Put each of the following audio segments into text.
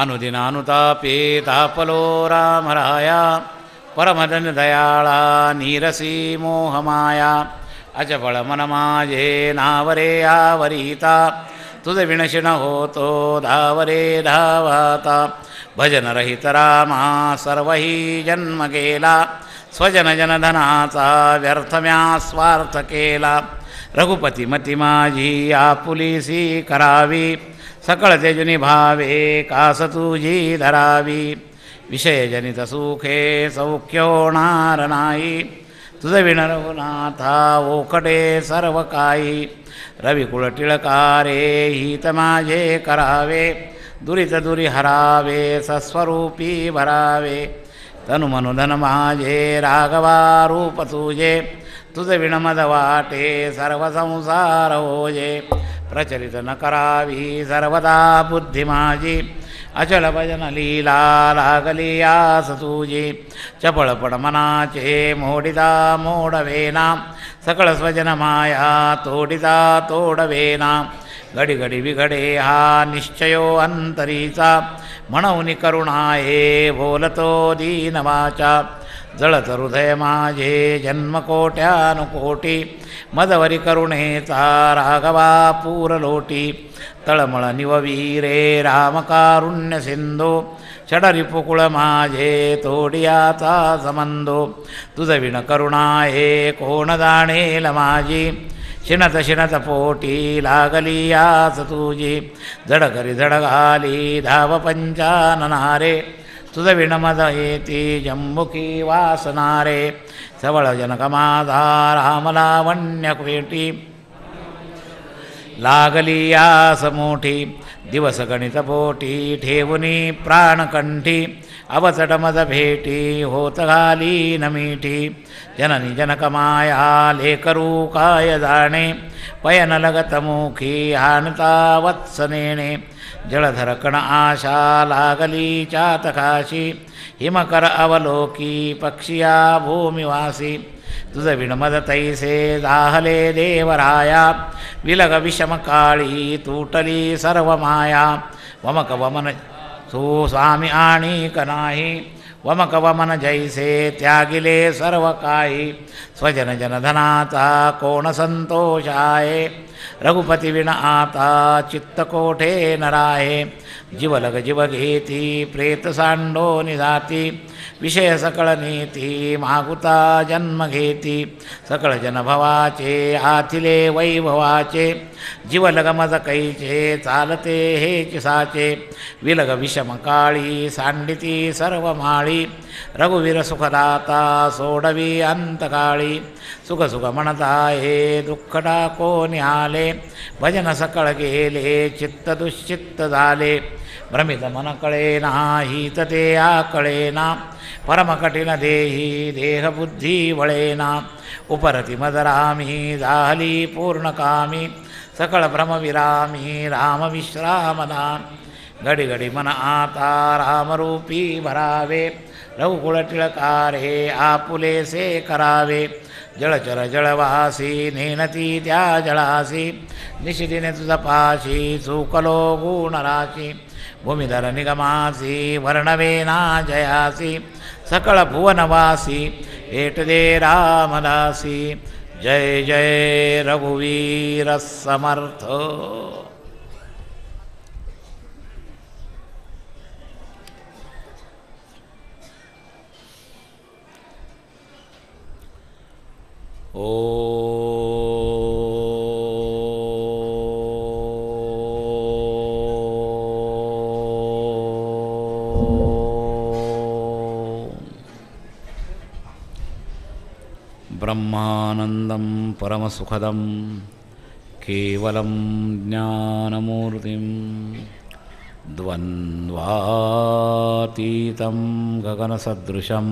अनुदिनानुतापे तापलो रामराया परमदयाळा नीरसी मोहमाया अचपळ मन माझे नावरे आवरिता तुझ विणशिण होतो धावरे धावाता भजन रहित रामा सर्वही जन्म गेला स्वजन जनधनाचा व्यर्थ म्या स्वार्थ केला रघुपती मती माझी आपुलीसी करावी सकळ तेजुनी भावे कास तुझी धरावी विषयजनित सुखे सौख्य होणार नाही तुझ विण रघुनाथा ओकटे सर्व काही रविकुळ टिळकारे हित माझे करावे दुरित दुरी हरावे सस्वरूपी भरावे तनु मनुधन माझे राघवा रूप तुझे तुझ विणमद वाटे सर्व संसार होजे प्रचलित न करावी सर्वदा बुद्धी माझी अचल भजन लीला लागली आस तुझी चपळपण मनाचे मोडिता मोडवेना सकळ स्वजन माया तोडिता तोडवेना घडी घडी बिघडे हा निश्चयो अंतरीचा म्हणून करुणाये बोलतो दीन वाचा जळत हृदय माझे जन्मकोट्यानुकोटी मदवरी करुणेचा राघवा पूर लोटी तळमळ निववीरे रामकारुण्य सिंधू षडरिपुकुळ माझे तोडियाचा संबंधो तुझ विण करुणाये कोण जाणेल माझी शिणत शिणत पोटी लागली आस तुझी जड करी जड घाली धाव पंचाननारे तुझ विणमद येती जंबुकी वासनारे सबळ जनक माझा रामलावण्य पेटी लागली आस मोठी दिवस गणित पोटी ठेवुनी प्राणकंठी अवचट मद भेटी होत घाली न मिठी जननी जनक माया लेकरू काय जाणे पयन लगत मुखी हाणता वत्सनेणे जलधर कण आशा लागली चातकाशी हिमकर अवलोकी पक्षिया भूमिवासी तुझ विणमद तैसे जाहले देवराया विलग विषम काळी तुटली सर्व माया वमक वमन तू स्वामी आणिक नाही वमक वमन जैसे त्यागिले सर्व काही स्वजन जनधनाचा कोण संतोष आहे रघुपती विण आता चित्त कोठे न राहे जीवलग जीव घेती प्रेत सांडो निजाती विषय सकळ नीती मागुता जन्म घेती सकळ जनभवाचे आथिले वैभवाचे जीवलग मज कैचे चालते हे चिसाचे विलग विषम काळी सांडिती सर्व माळी रघुवीर सुखदाता सोडवी अंतकाळी सुख सुख म्हणता हे दुःख टाको निहाले भजन सकळ गेले चित्त दुश्चित्त झाले भ्रमित मन कळेना हित ते आकळेना परम कठीण देही देहबुद्धी वळेना उपरती मदरामी झाली पूर्णकामी सकळ भ्रमविरामी रामविश्रामना घडी घडी मन आता रामरूपी भरावे रघुकुळ टिळकारे आपुलेसे करावे जळचर जळवासी नेनती त्या जळासी निशिदिने तुझा पाशी चुकलो गुणराशी भूमिधर निगमासी वर्णवेना जयासी सकळ भुवनवासी भेट दे रामदासी जय जय रघुवीर समर्थ। ओ ब्रह्मानंदं परमसुखदं केवलं ज्ञानमूर्तिं द्वन्द्वातीतं गगनसदृशं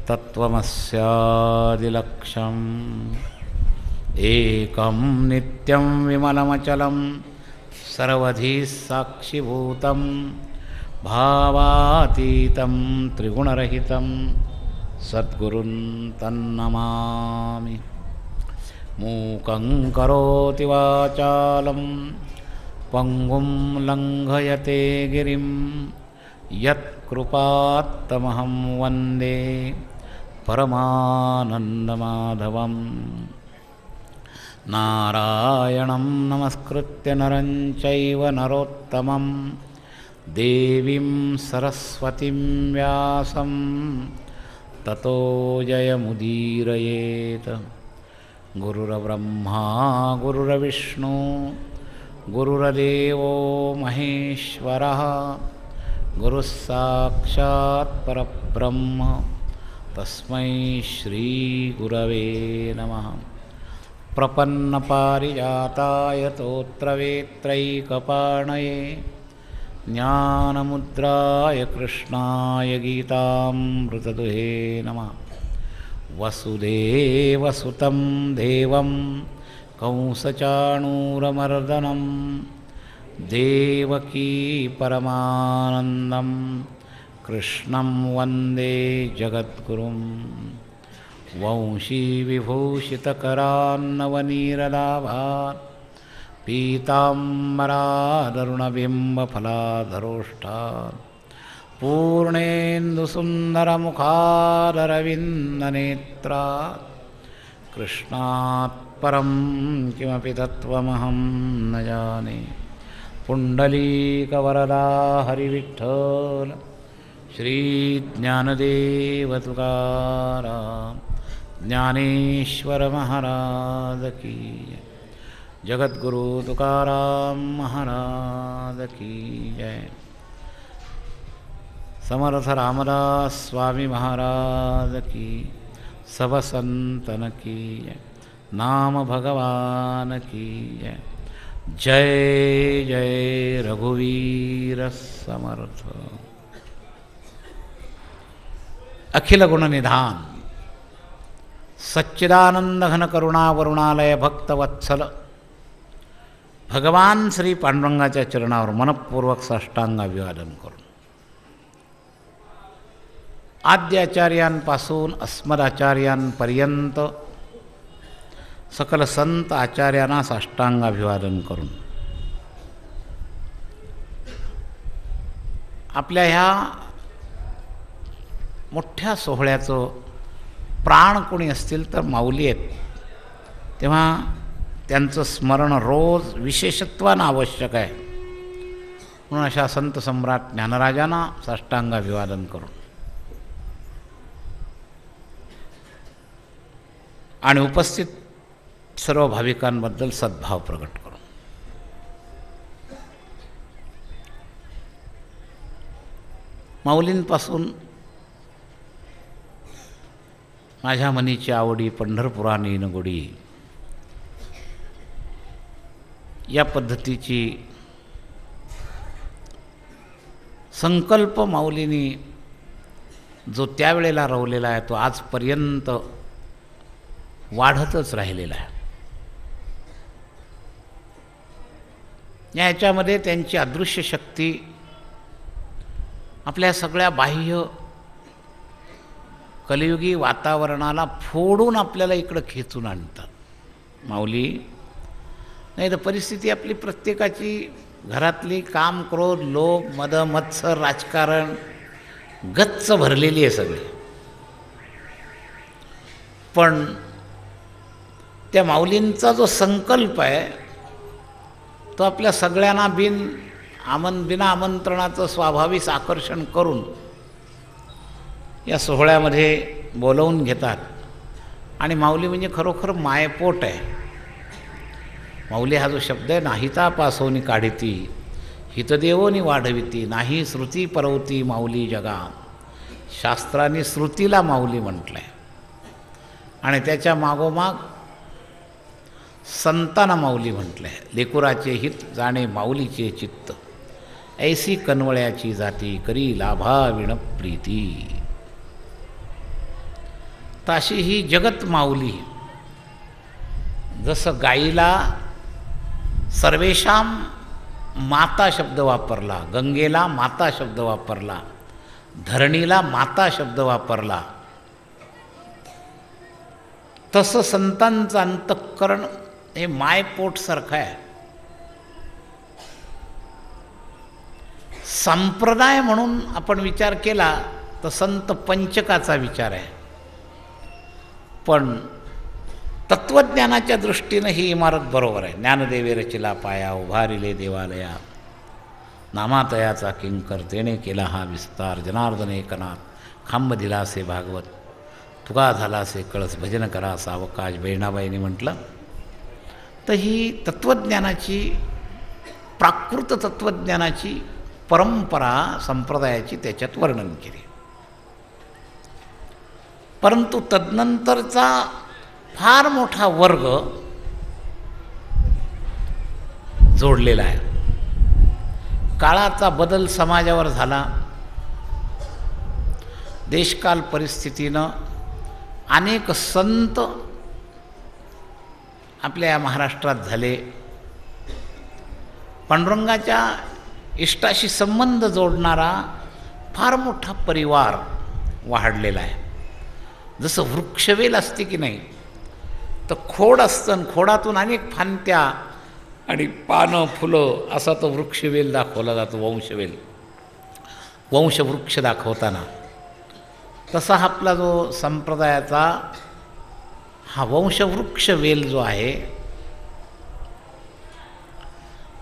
तत्त्वमस्यादिलक्ष्यम् एकं नित्यं विमलमचलं सर्वधी साक्षिभूतं भावातीतं त्रिगुणरहितं सद्गुरुं तन्नमामि। मूकं करोति वाचालं पंगुं लंघयते गिरिं यत्कृपात्तमहं वन्दे परमानन्दमाधवम्। नारायणं नमस्कृत्य नरं चैव नरोत्तमं देवीं सरस्वतीं व्यासं ततो जयमुदीरयेत्। गुरुर्ब्रह्मा गुरुर्विष्णु गुरुर्देवो महेश्वरः गुरुः साक्षात् परब्रह्म तस्मै श्रीगुरवे नमः। प्रपन्नपारिजाताय तोत्रवेत्रैकपाणये ज्ञानमुद्राय कृष्णाय गीतामृतदुहे नमः। वसुदेवसुतं देवं कंसचाणूरमर्दनं देवकी परमानन्दं कृष्णं वन्दे जगद्गुरुं। वंशीविभूषितकरान्नवनीरलाभात् पीताम्बरादरुणबिम्बफलाधरोष्ठात् पूर्णेन्दुसुन्दरमुखादरविन्दनेत्रात् कृष्णात् परं किमपि तत्त्वमहं न जाने। पुण्डलीकवरदा हरिविठ्ठल श्रीज्ञानदेव तुकाराम ज्ञानेश्वर महाराज की जगद्गुरु तुकाराम महाराज की जय। समर्थ रामदास स्वामी महाराज की सब संतन की जय। नाम भगवान की जय। जय जय रघुवीर समर्थ। अखिल गुण निधान सच्चिदानंद घन करुणा वरुणालय भक्तवत्सल भगवान श्री पांडुरंगाच्या चरणावर मनपूर्वक साष्टांग अभिवादन करून आद्य आचार्यांपासून अस्मदाचार्यांपर्यंत सकल संत आचार्यांना साष्टांग अभिवादन करून आपल्या ह्या मोठ्या सोहळ्याचं प्राण कोणी असतील तर माऊली आहेत, तेव्हा त्यांचं स्मरण रोज विशेषत्वानं आवश्यक आहे. म्हणून अशा संत सम्राट ज्ञानराजांना साष्टांग अभिवादन करून आणि उपस्थित सर्व भाविकांबद्दल सद्भाव प्रकट करून माऊलींपासून माझ्या मनीची आवडी पंढरपुराने नगोडी या पद्धतीची संकल्प माऊलींनी जो त्यावेळेला रवलेला आहे तो आजपर्यंत वाढतच राहिलेला आहे. याच्यामध्ये त्यांची अदृश्य शक्ती आपल्या सगळ्या बाह्य कलियुगी वातावरणाला फोडून आपल्याला इकडं खेचून आणतात. माऊली नाही तर परिस्थिती आपली प्रत्येकाची घरातली काम क्रोध लोभ मद मत्सर राजकारण गच्च भरलेली आहे सगळी. पण त्या माऊलींचा जो संकल्प आहे तो आपल्या सगळ्यांना बिना आमंत्रणाचं स्वाभाविक आकर्षण करून या सोहळ्यामध्ये बोलवून घेतात. आणि माऊली म्हणजे खरोखर मायपोट आहे. माऊली हा जो शब्द आहे नाहिता पासोनी काढिती हितदेवोनी वाढविती नाही श्रुती परवती माऊली जगा. शास्त्रांनी श्रुतीला माऊली म्हटलं आहे आणि त्याच्या मागोमाग संतांना माऊली म्हटलं आहे. लेकुराचे हित जाणे माऊलीचे चित्त ऐसी कनवळ्याची जाती करी लाभा विण प्रीती. ताशी ही जगत माऊली. जसं गाईला सर्वेशाम माता शब्द वापरला, गंगेला माता शब्द वापरला, धरणीला माता शब्द वापरला, तसं संतांचं अंतःकरण हे मायपोटसारखं आहे. संप्रदाय म्हणून आपण विचार केला तर संत पंचकाचा विचार आहे, पण तत्त्वज्ञानाच्या दृष्टीनं ही इमारत बरोबर आहे. ज्ञानदेवे रचिला पाया, उभारिले देवालया, नामातयाचा किंकर, तेणे केला हा विस्तार, जनार्दन एकनाथ, खांब दिलासे भागवत, तुका झालासे कळस, भजन करा सावकाश, बहिणाबाईंनी म्हटलं. तर ही तत्त्वज्ञानाची, प्राकृत तत्त्वज्ञानाची परंपरा संप्रदायाची त्याच्यात वर्णन केली. परंतु तदनंतरचा फार मोठा वर्ग जोडलेला आहे. काळाचा बदल समाजावर झाला, देशकाल परिस्थितीनं अनेक संत आपल्या या महाराष्ट्रात झाले. पांडुरंगाच्या इष्टाशी संबंध जोडणारा फार मोठा परिवार वाढलेला आहे. जसं वृक्षवेल असते की नाही, तर खोड असतं आणि खोडातून अनेक फांत्या आणि पानं फुलं असा तो वृक्षवेल दाखवला जातो, वंशवेल, वंशवृक्ष दाखवताना. तसा आपला जो संप्रदायाचा हा वंशवृक्ष वेल जो आहे,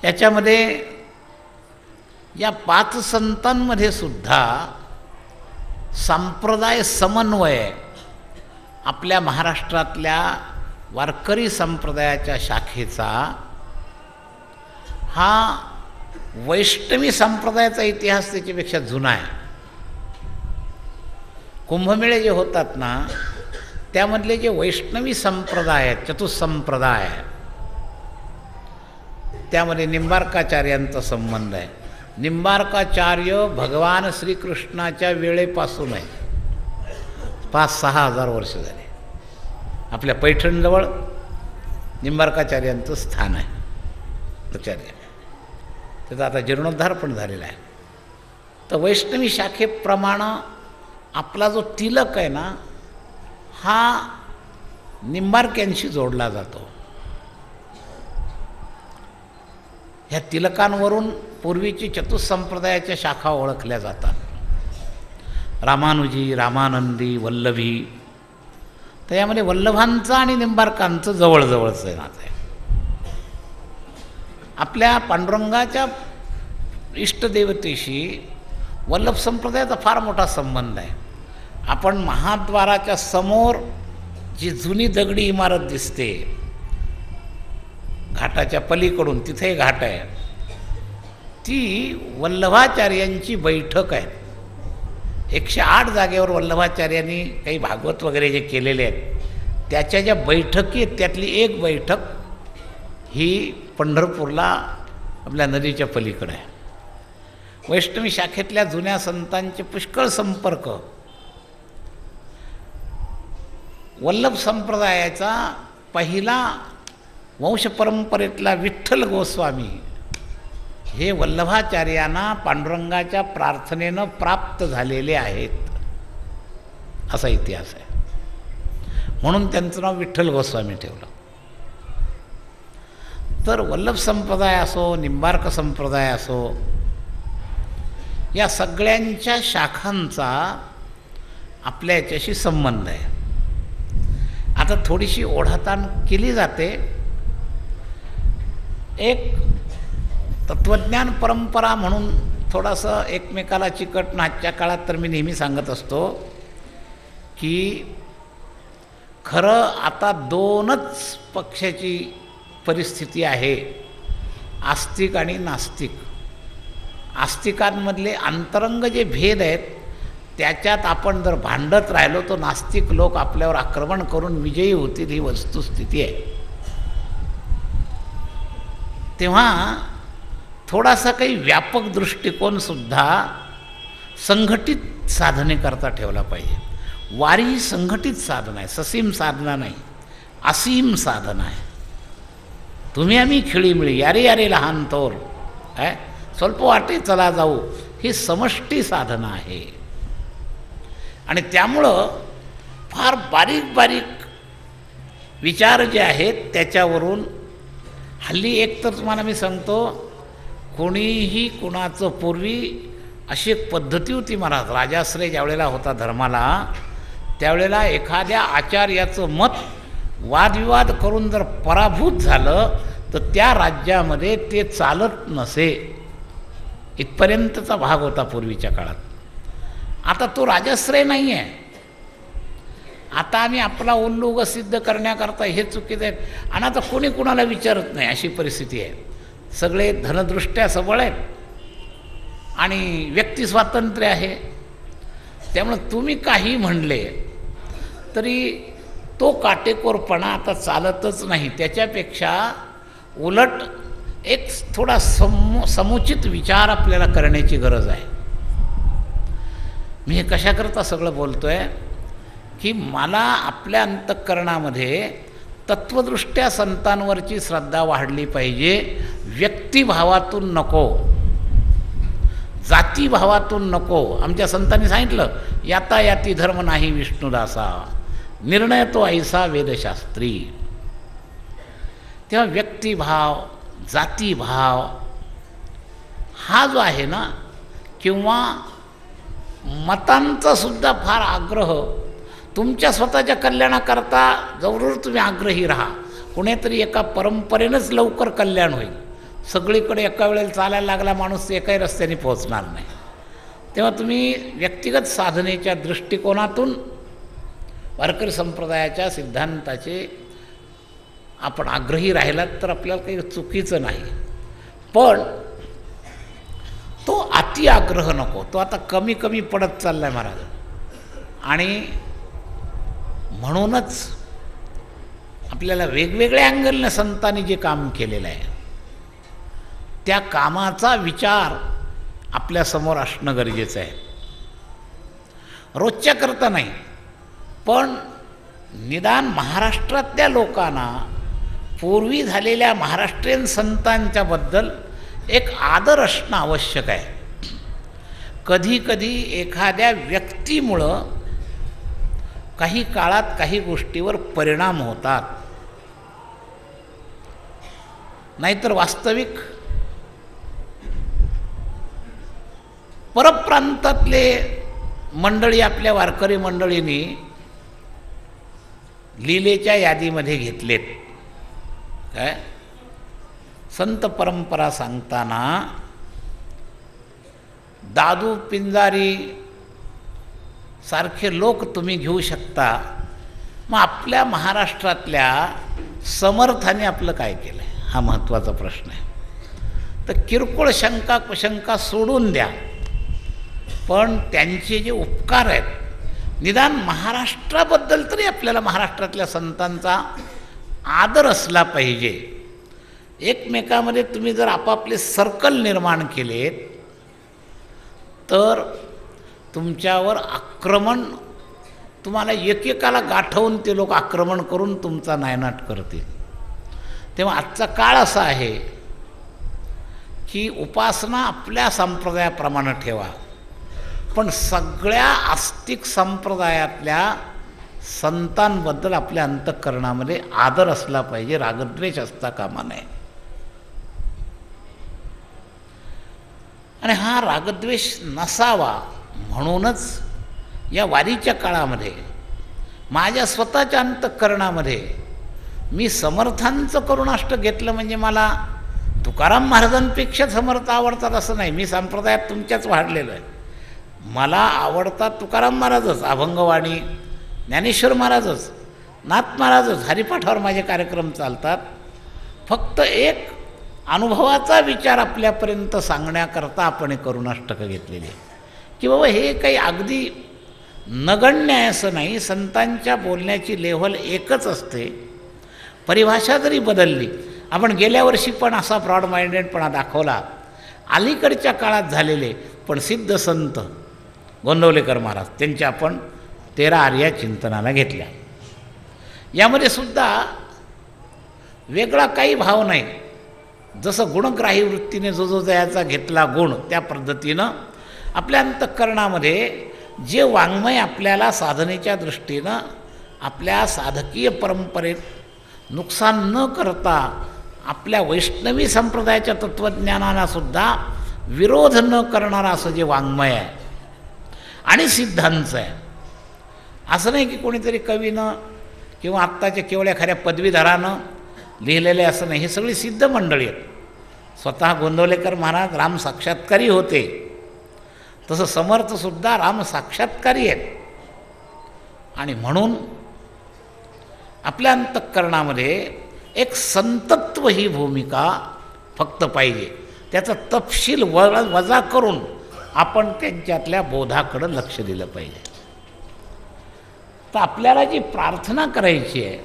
याच्यामध्ये या 5 संतांमध्ये सुद्धा संप्रदाय समन्वय आपल्या महाराष्ट्रातल्या वारकरी संप्रदायाच्या शाखेचा हा वैष्णवी संप्रदायाचा इतिहास त्याच्यापेक्षा जुना आहे. कुंभमेळे जे होतात ना, त्यामधले जे वैष्णवी संप्रदाय आहेत, चतुसंप्रदाय, त्यामध्ये निंबार्काचार्यांचा संबंध आहे. निंबार्काचार्य भगवान श्रीकृष्णाच्या वेळेपासून आहे, 5-6 हजार वर्ष झाले. आपल्या पैठणजवळ निंबार्काचार्यांचं स्थान आहे, आचार्य. त्याचा आता जीर्णोद्धार पण झालेला आहे. तर वैष्णवी शाखेप्रमाणे आपला जो तिलक आहे ना, हा निंबार्क्यांशी जोडला जातो. ह्या तिलकांवरून पूर्वीची चतुसंप्रदायाच्या शाखा ओळखल्या जातात. रामानुजी, रामानंदी, वल्लभी. तर यामध्ये वल्लभांचं आणि निंबार्कांचं जवळजवळचं नातं आहे. आपल्या पांडुरंगाच्या इष्टदेवतेशी वल्लभ संप्रदायाचा फार मोठा संबंध आहे. आपण महाद्वाराच्या समोर जी जुनी दगडी इमारत दिसते, घाटाच्या पलीकडून, तिथे घाट आहे, ती वल्लभाचार्यांची बैठक आहे. 108 जागेवर वल्लभाचार्यांनी काही भागवत वगैरे जे केलेले आहेत, त्याच्या ज्या बैठकी आहेत, त्यातली एक बैठक ही पंढरपूरला आपल्या नदीच्या पलीकडे आहे. वैष्णवी शाखेतल्या जुन्या संतांचे पुष्कळ संपर्क. वल्लभ संप्रदायाचा पहिला वंशपरंपरेतला विठ्ठल गोस्वामी हे वल्लभाचार्यांना पांडुरंगाच्या प्रार्थनेनं प्राप्त झालेले आहेत, असा इतिहास आहे. म्हणून त्यांचं नाव विठ्ठल गोस्वामी ठेवलं. तर वल्लभ संप्रदाय असो, निंबार्क संप्रदाय असो, या सगळ्यांच्या शाखांचा आपल्या याच्याशी संबंध आहे. आता थोडीशी ओढाताण केली जाते. एक तत्त्वज्ञान परंपरा म्हणून थोडंसं एकमेकाला चिकटणं आजच्या काळात तर मी नेहमी सांगत असतो की खरं आता 2च पक्षाची परिस्थिती आहे, आस्तिक आणि नास्तिक. आस्तिकांमधले अंतरंग जे भेद आहेत त्याच्यात आपण जर भांडत राहिलो तर नास्तिक लोक आपल्यावर आक्रमण करून विजयी होतील, ही वस्तुस्थिती आहे. तेव्हा थोडासा काही व्यापक दृष्टिकोनसुद्धा संघटित साधनेकरता ठेवला पाहिजे. वारी ही संघटित साधना आहे, ससीम साधना नाही, असीम साधना आहे. तुम्ही आम्ही खिळीमिळी, यारे यारे लहान थोर, स्वल्प वाटे चला जाऊ, ही समष्टी साधना आहे. आणि त्यामुळं फार बारीक बारीक विचार जे आहेत त्याच्यावरून हल्ली एक तर तुम्हाला मी सांगतो कोणीही कुणाचं पूर्वी अशी एक पद्धती होती महाराज. राजाश्रय ज्यावेळेला होता धर्माला, त्यावेळेला एखाद्या आचार्याचं मत वादविवाद करून जर पराभूत झालं तर त्या राज्यामध्ये ते चालत नसे, इथपर्यंतचा भाग होता पूर्वीच्या काळात. आता तो राजाश्रय नाही आहे. आता आम्ही आपला उल्लुग सिद्ध करण्याकरता हे चुकीचं आहे, आणि आता कोणी कुणाला विचारत नाही अशी परिस्थिती आहे. सगळे धनदृष्ट्या सबळ आहेत आणि व्यक्ती स्वातंत्र्य आहे. त्यामुळे तुम्ही काही म्हणले तरी तो काटेकोरपणा आता चालतच नाही. त्याच्यापेक्षा उलट एक थोडा समुचित विचार आपल्याला करण्याची गरज आहे. मी हे कशाकरता सगळं बोलतो आहे की मला आपल्या अंतःकरणामध्ये तत्वदृष्ट्या संतांवरची श्रद्धा वाढली पाहिजे. व्यक्तिभावातून नको, जातीभावातून नको. आमच्या संतांनी सांगितलं, यातायाती धर्म नाही विष्णुदासा, निर्णय तो ऐसा वेदशास्त्री. तेव्हा व्यक्तिभाव, जातीभाव हा जो आहे ना, किंवा मतांचा सुद्धा फार आग्रह, तुमच्या स्वतःच्या कल्याणाकरता जरूर तुम्ही आग्रही राहा. कुणीतरी एका परंपरेनंच लवकर कल्याण होईल. सगळीकडे एका वेळेला चालायला लागला माणूस एकाही रस्त्याने पोहोचणार नाही. तेव्हा तुम्ही व्यक्तिगत साधनेच्या दृष्टिकोनातून वारकरी संप्रदायाच्या सिद्धांताचे आपण आग्रही राहिलात तर आपल्याला काही चुकीचं नाही. पण तो अति आग्रह नको. तो आता कमी कमी पडत चालला आहे महाराज. आणि म्हणूनच आपल्याला वेगवेगळ्या अँगलने संतांनी जे काम केलेलं आहे त्या कामाचा विचार आपल्यासमोर असणं गरजेचं आहे. रोजच्या करता नाही, पण निदान महाराष्ट्रातल्या लोकांना पूर्वी झालेल्या महाराष्ट्रीयन संतांच्याबद्दल एक आदर असणं आवश्यक आहे. कधीकधी एखाद्या व्यक्तीमुळं काही काळात काही गोष्टीवर परिणाम होतात, नाहीतर वास्तविक परप्रांतातले मंडळी आपल्या वारकरी मंडळींनी लीलेच्या यादीमध्ये घेतलेत. काय संत परंपरा सांगताना दादू पिंजारी सारखे लोक तुम्ही घेऊ शकता. मग आपल्या महाराष्ट्रातल्या समर्थाने आपलं काय केलं आहे हा महत्त्वाचा प्रश्न आहे. तर किरकोळ शंका कुशंका सोडून द्या, पण त्यांचे जे उपकार आहेत निदान महाराष्ट्राबद्दल तरी आपल्याला महाराष्ट्रातल्या संतांचा आदर असला पाहिजे. एकमेकामध्ये तुम्ही जर आपापले सर्कल निर्माण केलेत तर तुमच्यावर आक्रमण, तुम्हाला एकेकाला गाठवून ते लोक आक्रमण करून तुमचा नायनाट करतील. तेव्हा आजचा काळ असा आहे की उपासना आपल्या संप्रदायाप्रमाणे ठेवा, पण सगळ्या आस्तिक संप्रदायातल्या संतांबद्दल आपल्या अंतःकरणामध्ये आदर असला पाहिजे, रागद्वेष असता कामा नये. आणि हा रागद्वेष नसावा म्हणूनच या वारीच्या काळामध्ये माझ्या स्वतःच्या अंतःकरणामध्ये मी समर्थांचं करुणाष्ट घेतलं म्हणजे मला तुकाराम महाराजांपेक्षा समर्थ आवडतात असं नाही. मी संप्रदायात तुमच्याच वाढलेलो आहे. मला आवडतात तुकाराम महाराजच, अभंगवाणी, ज्ञानेश्वर महाराजच, नाथ महाराजच, हरिपाठावर माझे कार्यक्रम चालतात. फक्त एक अनुभवाचा विचार आपल्यापर्यंत सांगण्याकरता आपण करुणाष्टकं घेतलेली आहे की बाबा हे काही अगदी नगण्य आहे असं नाही. संतांच्या बोलण्याची लेव्हल एकच असते, परिभाषा जरी बदलली. आपण गेल्या वर्षी पण असा ब्रॉड माइंडेडपणा दाखवला. अलीकडच्या काळात झालेले पण सिद्ध संत गोंदवलेकर महाराज त्यांच्या आपण 13 आर्या चिंतनाला घेतल्या. यामध्ये सुद्धा वेगळा काही भाव नाही. जसं गुणग्राही वृत्तीने जो जो जयाचा घेतला गुण त्या पद्धतीनं आपल्या अंतःकरणामध्ये जे वाङ्मय आपल्याला साधनेच्या दृष्टीनं आपल्या साधकीय परंपरेत नुकसान न करता आपल्या वैष्णवी संप्रदायाच्या तत्त्वज्ञानाला सुद्धा विरोध न करणारं असं जे वाङ्मय आहे आणि सिद्धांचं आहे. असं नाही की कोणीतरी कवीनं किंवा आत्ताच्या केवळ एखाद्या पदवीधरानं लिहिलेले असं नाही. हे सगळी सिद्ध मंडळी आहेत. स्वतः गोंदवलेकर महाराज राम साक्षात्कारी होते, तसं समर्थसुद्धा राम साक्षात्कारी आहेत. आणि म्हणून आपल्या अंतःकरणामध्ये एक संतत्व ही भूमिका फक्त पाहिजे. त्याचा तपशील वजा करून आपण त्यांच्यातल्या बोधाकडं लक्ष दिलं पाहिजे. तर आपल्याला जी प्रार्थना करायची आहे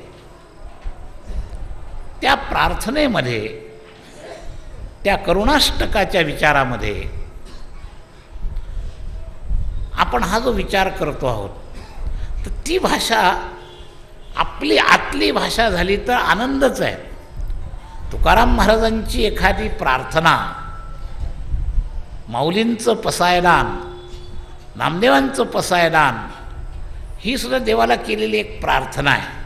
त्या प्रार्थनेमध्ये, त्या करुणाष्टकाच्या विचारामध्ये आपण हा जो विचार करतो आहोत, तर ती भाषा आपली आतली भाषा झाली तर आनंदच आहे. तुकाराम महाराजांची एखादी प्रार्थना, माऊलींचं पसायदान, नामदेवांचं पसायदान, ही सुद्धा देवाला केलेली एक प्रार्थना आहे.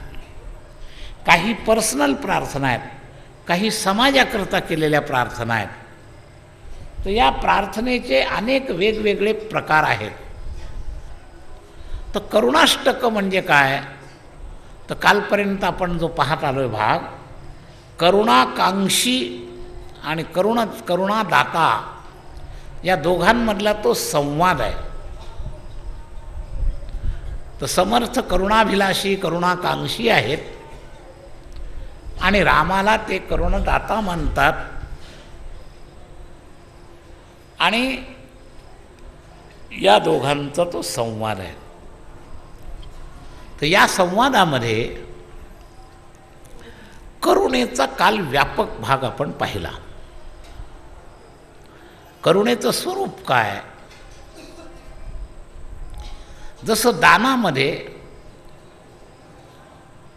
काही पर्सनल प्रार्थना आहेत, काही समाजाकरता केलेल्या प्रार्थना आहेत. तर या प्रार्थनेचे अनेक वेगवेगळे प्रकार आहेत. तर करुणाष्टक म्हणजे काय? तर कालपर्यंत आपण जो पाहत आलो आहे भाग, करुणाकांक्षी आणि करुणादाता या दोघांमधला तो संवाद आहे. तर समर्थ करुणाभिलाषी, करुणाकांक्षी आहेत आणि रामाला ते करुणदाता म्हणतात. आणि या दोघांचा तो संवाद आहे. तर या संवादामध्ये करुणेचा काल व्यापक भाग आपण पाहिला. करुणेचं स्वरूप काय? जसं दानामध्ये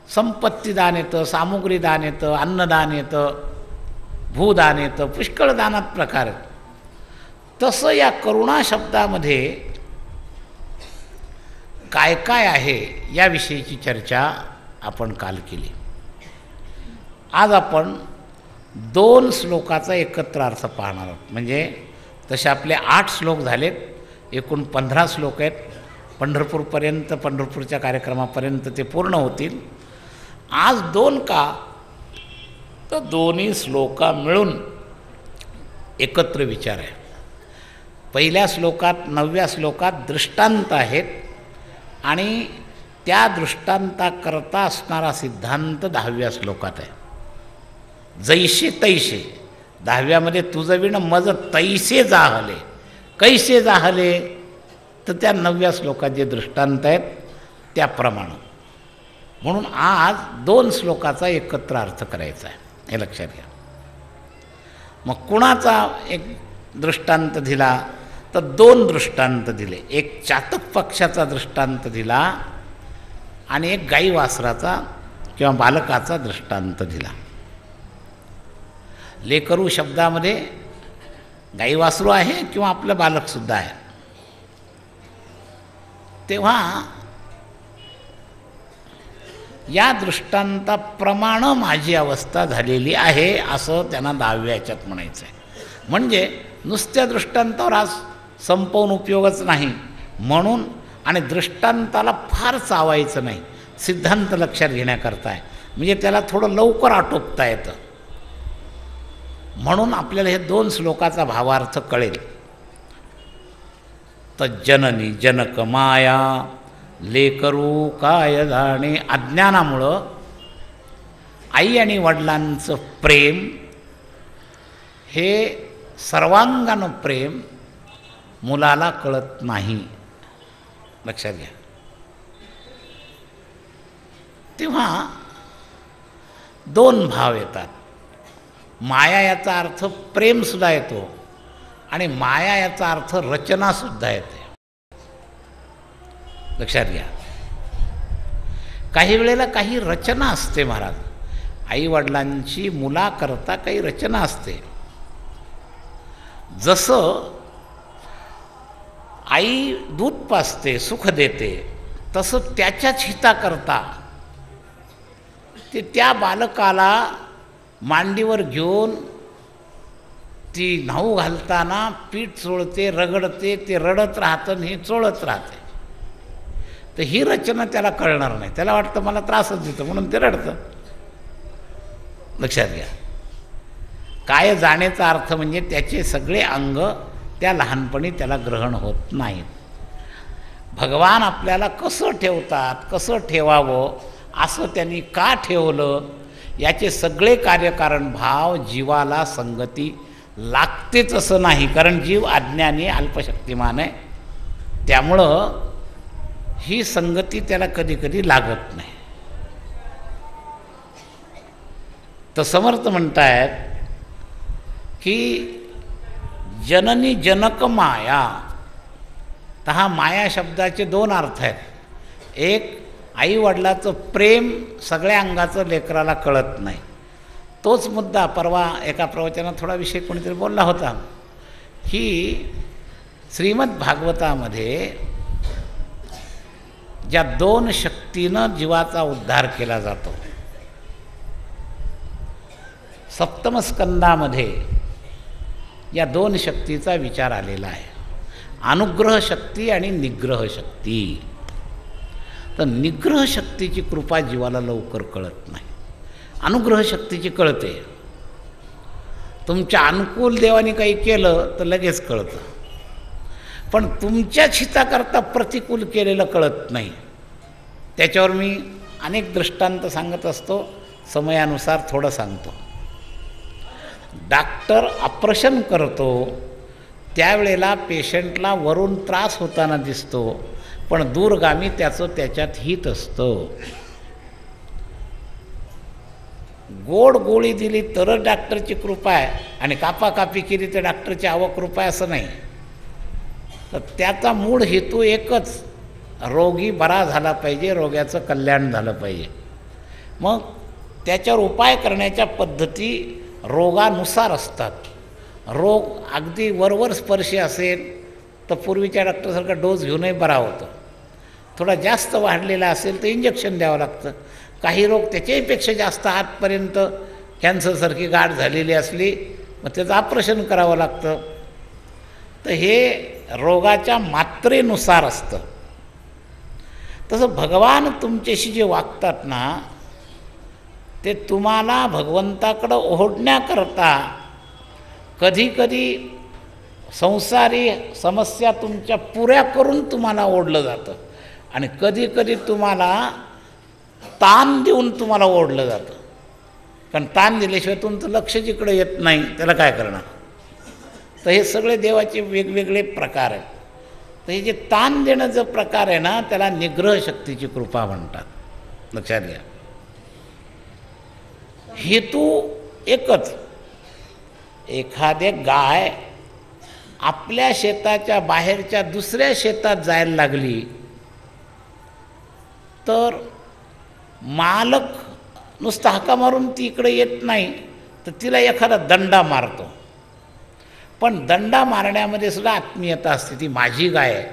संपत्ती दान येतं, सामुग्री दान येतं, अन्नदान येतं, भूदान येतं, पुष्कळ दानात प्रकार आहेत. तसं या करुणा शब्दामध्ये काय काय आहे याविषयीची चर्चा आपण काल केली. आज आपण 2 श्लोकाचा एकत्र अर्थ पाहणार आहोत. म्हणजे तसे आपले 8 श्लोक झालेत, एकूण 15 श्लोक आहेत. पंढरपूरपर्यंत, पंढरपूरच्या कार्यक्रमापर्यंत ते पूर्ण होतील. आज 2 का? तर दोन्ही श्लोका मिळून एकत्र विचार आहे. पहिल्या श्लोकात, 9व्या श्लोकात दृष्टांत आहेत आणि त्या दृष्टांताकरता असणारा सिद्धांत 10व्या श्लोकात आहे. जैसे तैसे, 10व्यामध्ये तुझं विण मज तैसे जाहले, कैसे जाहले, तर त्या 9व्या श्लोकात जे दृष्टांत आहेत त्याप्रमाणे. म्हणून आज 2 श्लोकाचा एकत्र अर्थ करायचा आहे, हे लक्षात घ्या. मग कुणाचा एक दृष्टांत दिला? तर 2 दृष्टांत दिले. एक चातक पक्षाचा दृष्टांत दिला आणि एक गाई वासराचा किंवा बालकाचा दृष्टांत दिला. लेकरू शब्दामध्ये गाई वासरू आहे किंवा आपलं बालकसुद्धा आहे. तेव्हा या दृष्टांताप्रमाणे माझी अवस्था झालेली आहे असं त्यांना 10व्या याच्यात म्हणायचं आहे. म्हणजे नुसत्या दृष्टांतावर आज संपवून उपयोगच नाही. म्हणून आणि दृष्टांताला फार चावायचं नाही, सिद्धांत लक्षात घेण्याकरता आहे. म्हणजे त्याला थोडं लवकर आटोपता येतं. म्हणून आपल्याला हे 2 श्लोकाचा भावार्थ कळेल. तर जननी जनक माया लेकरू काय जाणे. अज्ञानामुळं आई आणि वडिलांचं प्रेम हे सर्वांगानं प्रेम मुलाला कळत नाही, लक्षात घ्या. तेव्हा 2 भाव येतात. माया याचा अर्थ प्रेमसुद्धा येतो आणि माया याचा अर्थ रचनासुद्धा येते, लक्षात घ्या. काही वेळेला काही रचना असते महाराज, आईवडिलांची मुलाकरता काही रचना असते. जसं आई दूध पाजते, सुख देते, तसं त्याच्याच हिताकरता ते त्या बालकाला मांडीवर घेऊन ती न्हाऊ घालताना पीठ चोळते, रगडते, ते रडत राहतं आणि हे चोळत राहते. तर ही रचना त्याला कळणार नाही. त्याला वाटतं मला त्रासच देतं म्हणून ते रडतं. लक्षात घ्या. काय जाण्याचा अर्थ म्हणजे त्याचे सगळे अंग त्या लहानपणी त्याला ग्रहण होत नाहीत. भगवान आपल्याला कसं ठेवतात, कसं ठेवावं, असं त्यांनी का ठेवलं, याचे सगळे कार्यकारण भाव जीवाला संगती लागतेच असं नाही. कारण जीव अज्ञानी अल्पशक्तिमान आहे. त्यामुळं ही संगती त्याला कधी कधी लागत नाही. तर समर्थ म्हणतायत की जननी जनक माया. तर हा माया शब्दाचे दोन अर्थ आहेत. एक, आईवडिलाचं प्रेम सगळ्या अंगाचं लेकराला कळत नाही. तोच मुद्दा परवा एका प्रवचनात थोडा विषय कोणीतरी बोलला होता की श्रीमद भागवतामध्ये ज्या दोन शक्तीनं जीवाचा उद्धार केला जातो, सप्तम स्कंदामध्ये या दोन शक्तीचा विचार आलेला आहे. अनुग्रह शक्ती आणि निग्रह शक्ती. तर निग्रह शक्तीची कृपा जीवाला लवकर कळत नाही. अनुग्रह शक्तीची कळते. तुमच्या अनुकूल देवाने काही केलं तर लगेच कळतं, पण तुमच्याच हिताकरता प्रतिकूल केलेलं कळत नाही. त्याच्यावर मी अनेक दृष्टांत सांगत असतो, समयानुसार थोडं सांगतो. डॉक्टर ऑपरेशन करतो त्यावेळेला पेशंटला वरून त्रास होताना दिसतो, पण दूरगामी त्याचं त्याच्यात हित असतं. गोड गोळी दिली तरच डॉक्टरची कृपा आहे आणि कापाकापी केली तर डॉक्टरची अवकृपा आहे असं नाही. तर त्याचा मूळ हेतू एकच, रोगी बरा झाला पाहिजे, रोग्याचं कल्याण झालं पाहिजे. मग त्याच्यावर उपाय करण्याच्या पद्धती रोगानुसार असतात. रोग अगदी वरवर स्पर्शी असेल तर पूर्वीच्या डॉक्टरसारखा डोस घेऊनही बरा होतो. थोडा जास्त वाढलेला असेल तर इंजेक्शन द्यावं लागतं. काही रोग त्याच्याहीपेक्षा जास्त आतपर्यंत कॅन्सरसारखी गाठ झालेली असली मग त्याचं ऑपरेशन करावं लागतं. तर हे रोगाच्या मात्रेनुसार असतं. तसं भगवान तुमच्याशी जे वागतात ना, ते तुम्हाला भगवंताकडं ओढण्याकरता कधीकधी संसारी समस्या तुमच्या पुऱ्या करून तुम्हाला ओढलं जातं आणि कधीकधी तुम्हाला ताण देऊन तुम्हाला ओढलं जातं. कारण ताण दिल्याशिवाय तुमचं लक्ष जिकडे येत नाही त्याला काय करणार. तर हे सगळे देवाचे वेगवेगळे प्रकार आहेत. तर हे जे ताण देणं जो प्रकार आहे ना, त्याला निग्रह शक्तीची कृपा म्हणतात. लक्षात घ्या. हेतू एकच. एखादे गाय आपल्या शेताच्या बाहेरच्या दुसऱ्या शेतात जायला लागली तर मालक नुसता हाका मारून ती इकडे येत नाही, तर तिला एखादा दंडा मारतो. पण दंडा मारण्यामध्ये सुद्धा आत्मीयता असते. ती माझी गाय आहे,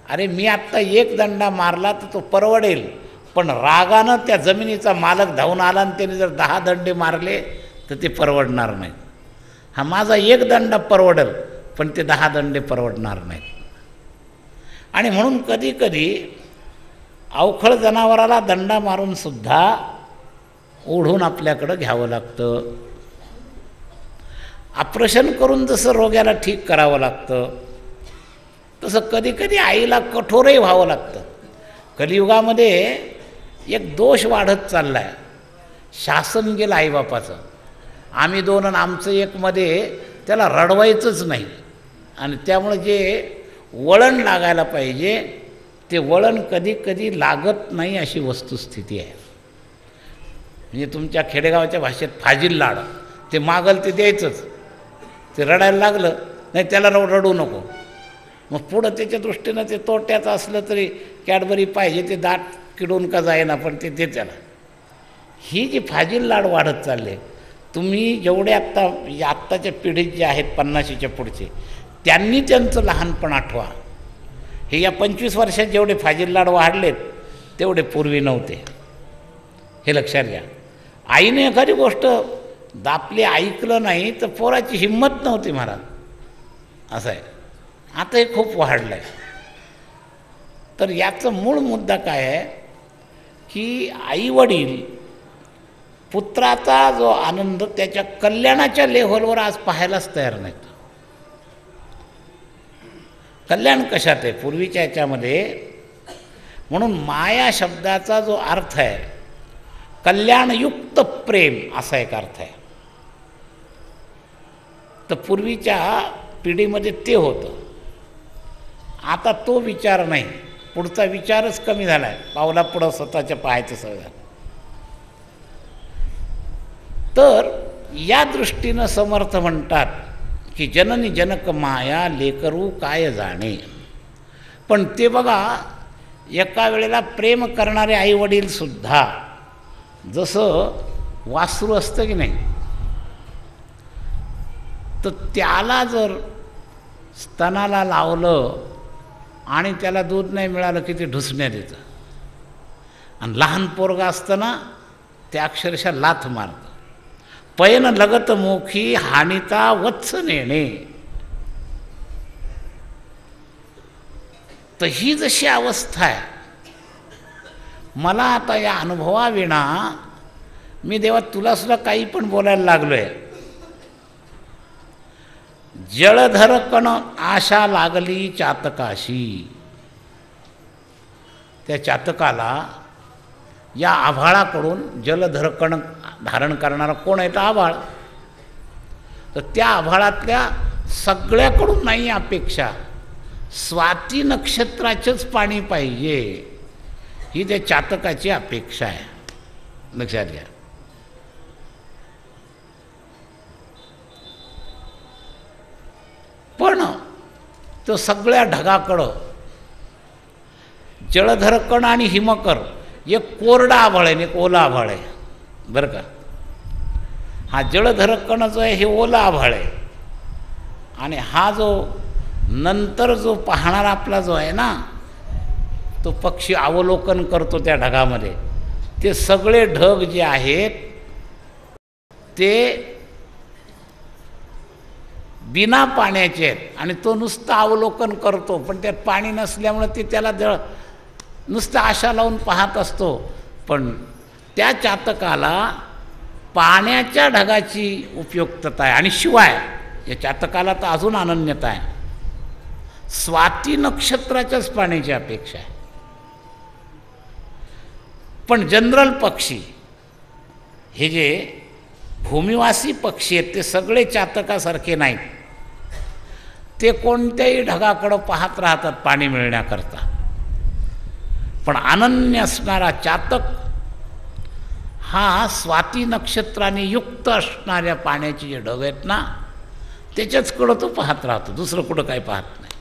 अरे मी आत्ता एक दंडा मारला तर तो परवडेल, पण रागानं त्या जमिनीचा मालक धावून आला आणि त्याने जर 10 दंडे मारले तर ते परवडणार नाहीत. हा माझा एक दंडा परवडेल, पण ते 10 दंडे परवडणार नाहीत. आणि म्हणून कधी कधी अवखळ जनावराला दंडा मारून सुद्धा ओढून आपल्याकडं घ्यावं लागतं. ऑपरेशन करून जसं रोग्याला ठीक करावं लागतं, तसं कधी कधी आईला कठोरही व्हावं लागतं. कलियुगामध्ये एक दोष वाढत चालला आहे. शासन गेलं आईबापाचं. आम्ही दोन आणि आमचं एक मध्ये त्याला रडवायचंच नाही. आणि त्यामुळे जे वळण लागायला पाहिजे ते वळण कधी कधी लागत नाही, अशी वस्तुस्थिती आहे. म्हणजे तुमच्या खेडेगावाच्या भाषेत फाजील लाड, ते मागल ते द्यायचंच. ते रडायला लागलं नाही त्याला रडू नको. मग पुढं त्याच्या दृष्टीनं ते तोट्याचं असलं तरी कॅडबरी पाहिजे, ते दाट किडून का जाईना पण ते दे त्याला. ही जी फाजील लाड वाढत चालले. तुम्ही जेवढे आत्ताच्या पिढीत जे आहेत 50च्या पुढचे, त्यांनी त्यांचं लहानपण आठवा. हे या 25 वर्षात जेवढे फाजील लाड वाढलेत तेवढे पूर्वी नव्हते, हे लक्षात घ्या. आईने एखादी गोष्ट दापले ऐकलं नाही तर पोराची हिंमत नव्हती महाराज. असं आहे. आता हे खूप वाढलं आहे. तर याचं मूळ मुद्दा काय आहे की आईवडील पुत्राचा जो आनंद त्याच्या कल्याणाच्या लेव्हलवर आज पाहायलाच तयार नाहीत. कल्याण कशात आहे पूर्वीच्या याच्यामध्ये. म्हणून माया शब्दाचा जो अर्थ आहे कल्याणयुक्त प्रेम असा एक अर्थ आहे. तर पूर्वीच्या पिढीमध्ये ते होतं. आता तो विचार नाही. पुढचा विचारच कमी झाला आहे. पावलापुढं स्वतःच्या पाहायचं सगळं झालं. तर या दृष्टीनं समर्थ म्हणतात की जननी जनक माया लेकरू काय जाणे. पण ते बघा एका वेळेला प्रेम करणारे आईवडीलसुद्धा जसं वासरू असतं की नाही तर त्याला जर स्तनाला लावलं आणि त्याला दूध नाही मिळालं की ते ढुसण्यात येतं. आणि लहान पोरगा असतं ना ते अक्षरशः लाथ मारतं. पैन लगत मोखी हानिता वत्स नेणे. तर ही जशी अवस्था आहे मला आता या अनुभवाविना मी देवा तुला सुद्धा काही पण बोलायला लागलो आहे. जळधर कण आशा लागली चातकाशी. त्या चातकाला या आभाळाकडून जलधर कण धारण करणारा कोण आहे तर आभाळ. तर त्या आभाळातल्या सगळ्याकडून नाही अपेक्षा स्वाती नक्षत्राचंच पाणी पाहिजे ही त्या चातकाची अपेक्षा आहे. लक्षात घ्या. पण तो सगळ्या ढगाकडं जळधर कण आणि हिमकर एक कोरडा आभाळ आहे आणि एक ओला आभाळ आहे बरं का. हा जळधर कण जो आहे हे ओला आभाळ आहे आणि हा जो नंतर जो पाहणारा आपला जो आहे ना तो पक्षी अवलोकन करतो त्या ढगामध्ये ते सगळे ढग जे आहेत ते बिना पाण्याचे आहेत आणि तो नुसतं अवलोकन करतो. पण त्यात पाणी नसल्यामुळे ते त्याला नुसतं आशा लावून पाहत असतो. पण त्या चातकाला पाण्याच्या ढगाची उपयुक्तता आहे. आणि शिवाय या चातकाला तर अजून अनन्यता आहे. स्वाती नक्षत्राच्याच पाण्याची अपेक्षा आहे. पण जनरल पक्षी हे जे भूमिवासी पक्षी आहेत ते सगळे चातकासारखे नाहीत. ते कोणत्याही ढगाकडं पाहत राहतात पाणी मिळण्याकरता. पण अनन्य असणारा चातक हा स्वाती नक्षत्राने युक्त असणाऱ्या पाण्याचे जे ढग आहेत ना त्याच्याचकडं तो पाहत राहतो. दुसरं कुठं काही पाहत नाही.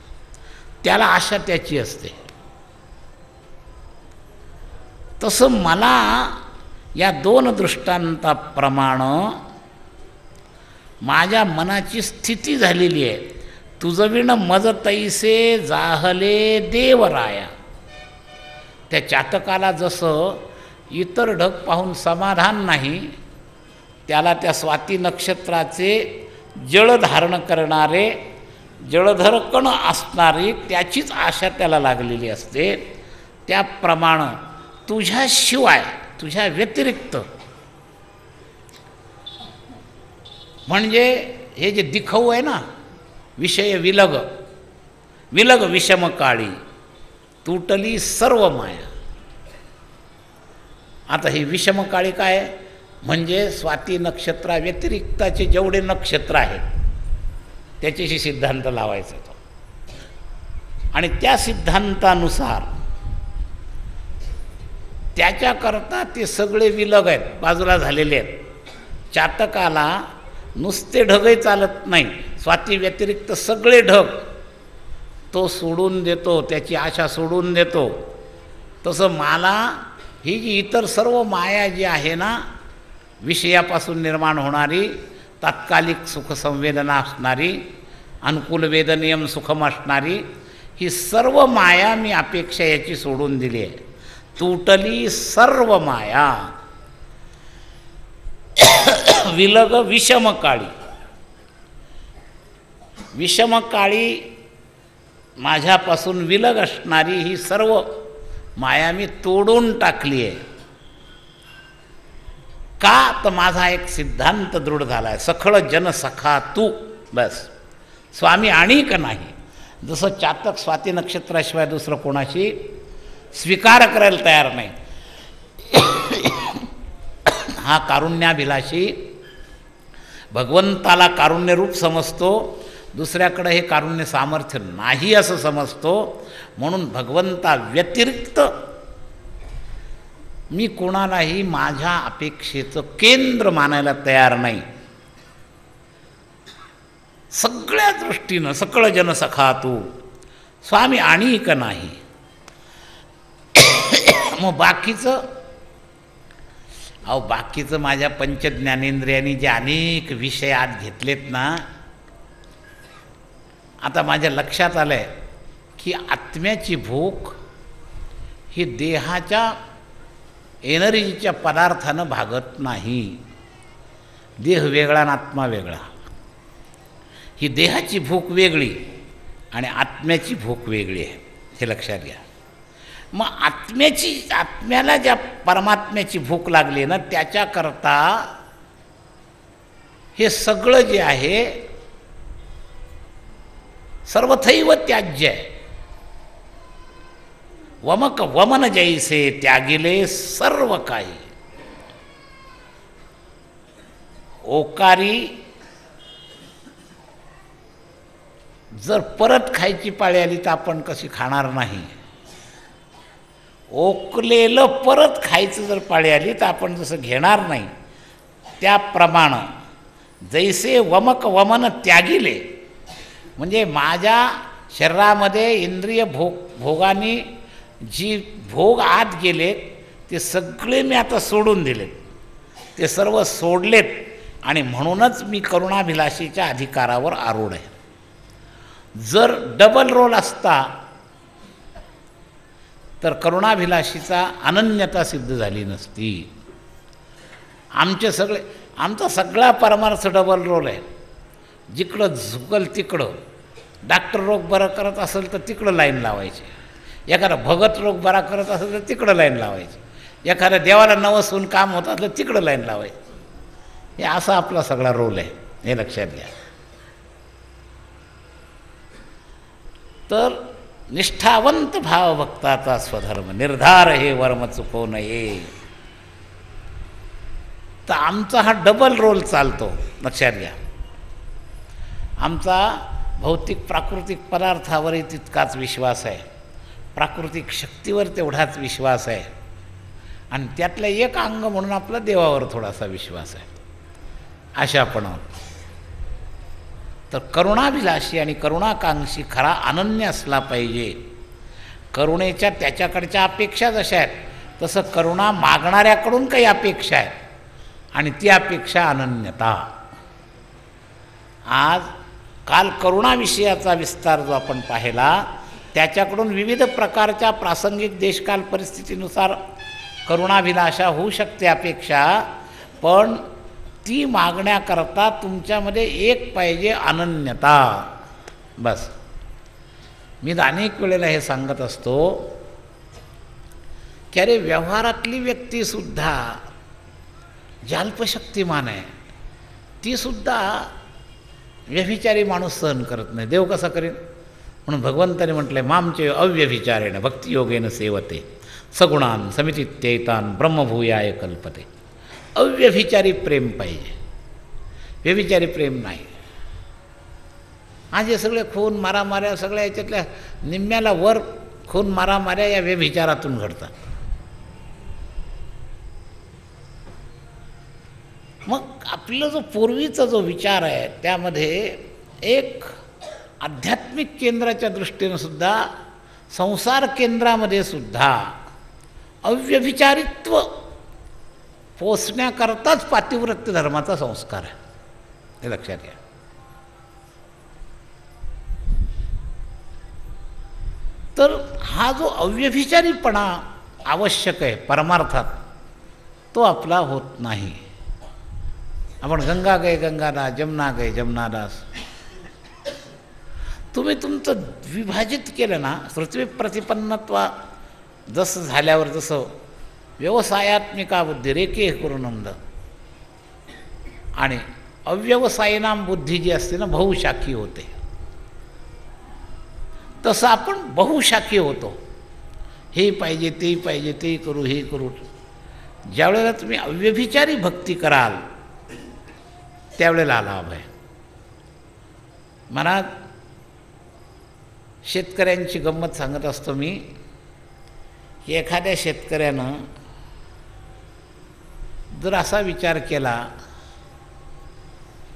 त्याला आशा त्याची असते. तसं मला या दोन दृष्टांताप्रमाणे माझ्या मनाची स्थिती झालेली आहे. तुझविण मज तैसे जाहले देवराया. त्या चातकाला जसं इतर ढग पाहून समाधान नाही त्याला त्या स्वाती नक्षत्राचे जळ धारण करणारे जळधर कण असणारी त्याचीच आशा त्याला लागलेली असते. त्याप्रमाणे तुझ्याशिवाय तुझ्या व्यतिरिक्त म्हणजे हे जे दिखाऊ आहे ना विषय विलग विलग विषम काळी तुटली सर्व माया. आता ही विषम काळी काय म्हणजे स्वाती नक्षत्रा व्यतिरिक्ताचे जेवढे नक्षत्र आहेत त्याच्याशी सिद्धांत लावायचा तो. आणि त्या सिद्धांतानुसार त्याच्याकरता ते सगळे विलग आहेत बाजूला झालेले आहेत. चातकाला नुसते ढगही चालत नाही. स्वाती व्यतिरिक्त सगळे ढग तो सोडून देतो. त्याची आशा सोडून देतो. तसं मला ही जी इतर सर्व माया जी आहे ना विषयापासून निर्माण होणारी तात्कालिक सुखसंवेदना असणारी अनुकूल वेदनियम सुखम असणारी ही सर्व माया मी अपेक्षा याची सोडून दिली आहे. तुटली सर्व माया विलग विषमकाळी, विषमकाळी माझ्यापासून विलग असणारी ही सर्व माया मी तोडून टाकली आहे. का तर माझा एक सिद्धांत दृढ झाला आहे, सखळ जन सखा तू. बस, स्वामी आणि का नाही. जसं चातक स्वाती नक्षत्राशिवाय दुसरं कोणाशी स्वीकार करायला तयार नाही, हा कारुण्याभिलाषी भगवंताला कारुण्यरूप समजतो, दुसऱ्याकडे हे कारुण्य सामर्थ्य नाही असं समजतो. म्हणून भगवंता व्यतिरिक्त मी कोणालाही माझ्या अपेक्षेचं केंद्र मानायला तयार नाही. सगळ्या दृष्टीनं सकळ जन सखा तू, स्वामी आणि का नाही. मग बाकीचं माझ्या पंचज्ञानेंद्रियांनी जे अनेक विषय आत घेतलेत ना, आता माझ्या लक्षात आलं आहे की आत्म्याची भूक ही देहाच्या एनर्जीच्या पदार्थानं भागत नाही. देह वेगळा आणि आत्मा वेगळा. ही देहाची भूक वेगळी आणि आत्म्याची भूक वेगळी आहे, हे लक्षात घ्या. मग आत्म्याला ज्या परमात्म्याची भूक लागली ना, त्याच्याकरता हे सगळं जे आहे सर्वथैव त्याज्य आहे. वमक वमन जैसे त्यागिले सर्व काही. ओकारी जर परत खायची पाळी आली तर आपण कशी खाणार नाही. ओकलेलं परत खायचं जर पाळी आली तर आपण जसं घेणार नाही. त्याप्रमाणे जैसे वमक वमन त्यागिले, म्हणजे माझ्या शरीरामध्ये इंद्रिय भोगाने जी भोग आत गेलेत ते सगळे मी आता सोडून दिलेत, ते सर्व सोडलेत. आणि म्हणूनच मी करुणाभिलाषीच्या अधिकारावर आरूढ आहे. जर डबल रोल असता तर करुणाभिलाषीचा अनन्यता सिद्ध झाली नसती. आमचा सगळा परमार्थ डबल रोल आहे. जिकडं झुकल तिकडं, डॉक्टर रोग बरा करत असेल तर तिकडं लाईन लावायची, एखादा भगत रोग बरा करत असेल तर तिकडं लाईन लावायची, एखाद्या देवाला नवसून काम होत असलं तिकडं लाईन लावायची. हे असा आपला सगळा रोल आहे, हे लक्षात घ्या. तर निष्ठावंत भावभक्ताचा स्वधर्म निर्धार हे वर्म चुकवू नये. तर आमचा हा डबल रोल चालतो, लक्षात घ्या. आमचा भौतिक प्राकृतिक पदार्थावरही तितकाच विश्वास आहे, प्राकृतिक शक्तीवर तेवढाच विश्वास आहे, आणि त्यातलं एक अंग म्हणून आपला देवावर थोडासा विश्वास आहे. अशापण तर करुणाभिलाषी आणि करुणाकांक्षी खरा अनन्य असला पाहिजे. करुणेच्या त्याच्याकडच्या अपेक्षा जशा आहेत तसं करुणा मागणाऱ्याकडून काही अपेक्षा आहेत, आणि ती अपेक्षा अनन्यता. काल करुणाविषयाचा विस्तार जो आपण पाहिला त्याच्याकडून विविध प्रकारच्या प्रासंगिक देशकाल परिस्थितीनुसार करुणाभिलाषा होऊ शकते, अपेक्षा. पण ती मागण्याकरता तुमच्यामध्ये एक पाहिजे, अनन्यता. बस. मी अनेक वेळेला हे सांगत असतो की अरे व्यवहारातली व्यक्तीसुद्धा जाल्पशक्तिमान आहे, तीसुद्धा व्यभिचारी माणूस सहन करत नाही. देव कसा करेन? म्हणून भगवंताने म्हटलं आहे, मामचे अव्यभिचारेण भक्तियोगेन सेवते सगुणान समितित्यैतान ब्रह्मभूयाय कल्पते. अव्यभिचारी प्रेम पाहिजे, व्यभिचारी प्रेम नाही. आज हे सगळे खून मारामाऱ्या सगळ्या याच्यातल्या निम्म्याला वर खून मारामाऱ्या या व्यभिचारातून घडतात. मग आपलं जो पूर्वीचा जो विचार आहे त्यामध्ये एक आध्यात्मिक केंद्राच्या दृष्टीनं सुद्धा, संसार केंद्रामध्ये सुद्धा अव्यभिचारित्व पोचण्याकरताच पातिव्रत्य धर्माचा संस्कार आहे, हे लक्षात घ्या. तर हा जो अव्यभिचारीपणा आवश्यक आहे परमार्थात, तो आपला होत नाही. आपण गंगा गए गंगादास, जमुना गए जमुनादास. तुम्ही तुमचं विभाजित केलं ना, पृथ्वी प्रतिपन्नत्व जसं झाल्यावर जसं व्यवसायात्मिका बुद्धी रेखे करून नंद आणि अव्यवसायिनाम बुद्धी जी असते ना बहुशाखी होते, तसं आपण बहुशाखी होतो. हे पाहिजे ते पाहिजे ते करू हे करू. ज्यावेळेला तुम्ही अव्यभिचारी भक्ती कराल त्यावेळेला लाभ आहे. मला शेतकऱ्यांची गंमत सांगत असतो मी की एखाद्या शेतकऱ्यानं जर असा विचार केला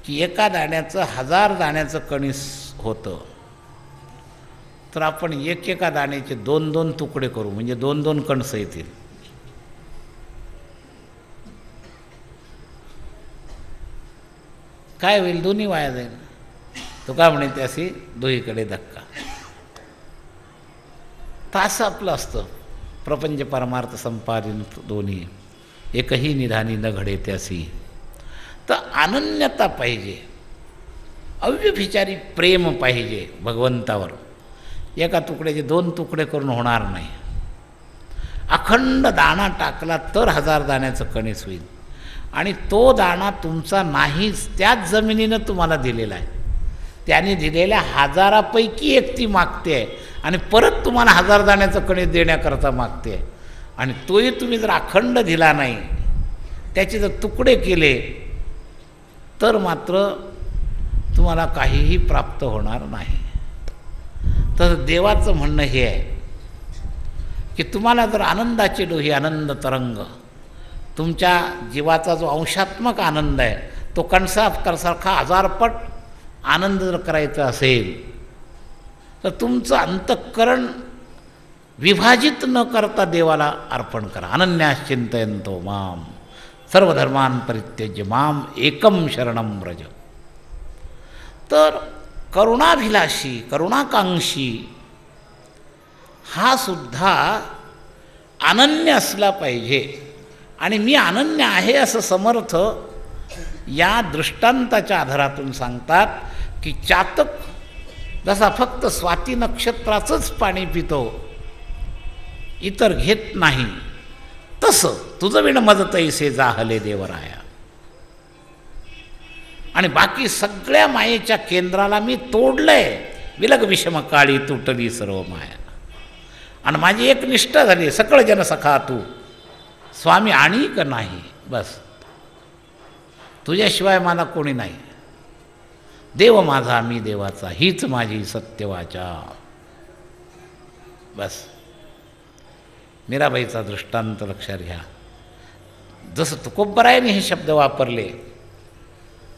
की एका दाण्याचं 1000 दाण्याचं कणीस होतं, तर आपण एकेका दाण्याचे 2-2 तुकडे करू, म्हणजे 2-2 कणसं येतील. काय होईल? दोन्ही वाया जाईल. तो का म्हणे त्याशी दोहीकडे धक्का. तास आपलं असतं प्रपंच परमार्थ संपादन दोन्ही एकही निधानी न घडे त्यासी. तर अनन्यता पाहिजे, अव्यभिचारी प्रेम पाहिजे भगवंतावर. एका तुकड्याचे 2 तुकडे करून होणार नाही. अखंड दाणा टाकला तर 1000 दाण्याचं कणीस होईल. आणि तो दाणा तुमचा नाहीच, त्याच जमिनीनं तुम्हाला दिलेला आहे. त्याने दिलेल्या 1000पैकी एक ती मागते आहे आणि परत तुम्हाला 1000 दाण्याचं कणीस देण्याकरता मागते आहे. आणि तोही तुम्ही जर अखंड दिला नाही, त्याचे जर तुकडे केले, तर मात्र तुम्हाला काहीही प्राप्त होणार नाही. तर देवाचं म्हणणं हे आहे की तुम्हाला जर आनंदाची डोही, आनंद तरंग, तुमच्या जीवाचा जो अंशात्मक आनंद आहे तो कणसासारखा 1000 पट आनंद जर करायचा असेल, तर तुमचं अंतःकरण विभाजित न करता देवाला अर्पण करा. अनन्यास चिंतयन्तो माम सर्वधर्मान परित्यज्य माम एकम शरणम व्रज. तर करुणाभिलाषी, करुणाकांक्षी हा सुद्धा अनन्य असला पाहिजे. आणि मी अनन्य आहे असं समर्थ या दृष्टांताच्या आधारातून सांगतात की चातक जसा फक्त स्वाती नक्षत्राचंच पाणी पितो, इतर घेत नाही, तसं तुझं विण मज तैसे जाहले देवराया. आणि बाकी सगळ्या मायेच्या केंद्राला मी तोडलंय. विलग विषम काळी तुटली सर्व माया. आणि माझी एक निष्ठा झाली, सकळ जन सखा तू स्वामी आणि का नाही. बस तुझ्याशिवाय मला कोणी नाही. देव माझा मी देवाचा, हीच माझी सत्यवाचा. बस मीराबाईचा दृष्टांत लक्षात घ्या. जसं तुकोबरायाने हे शब्द वापरले,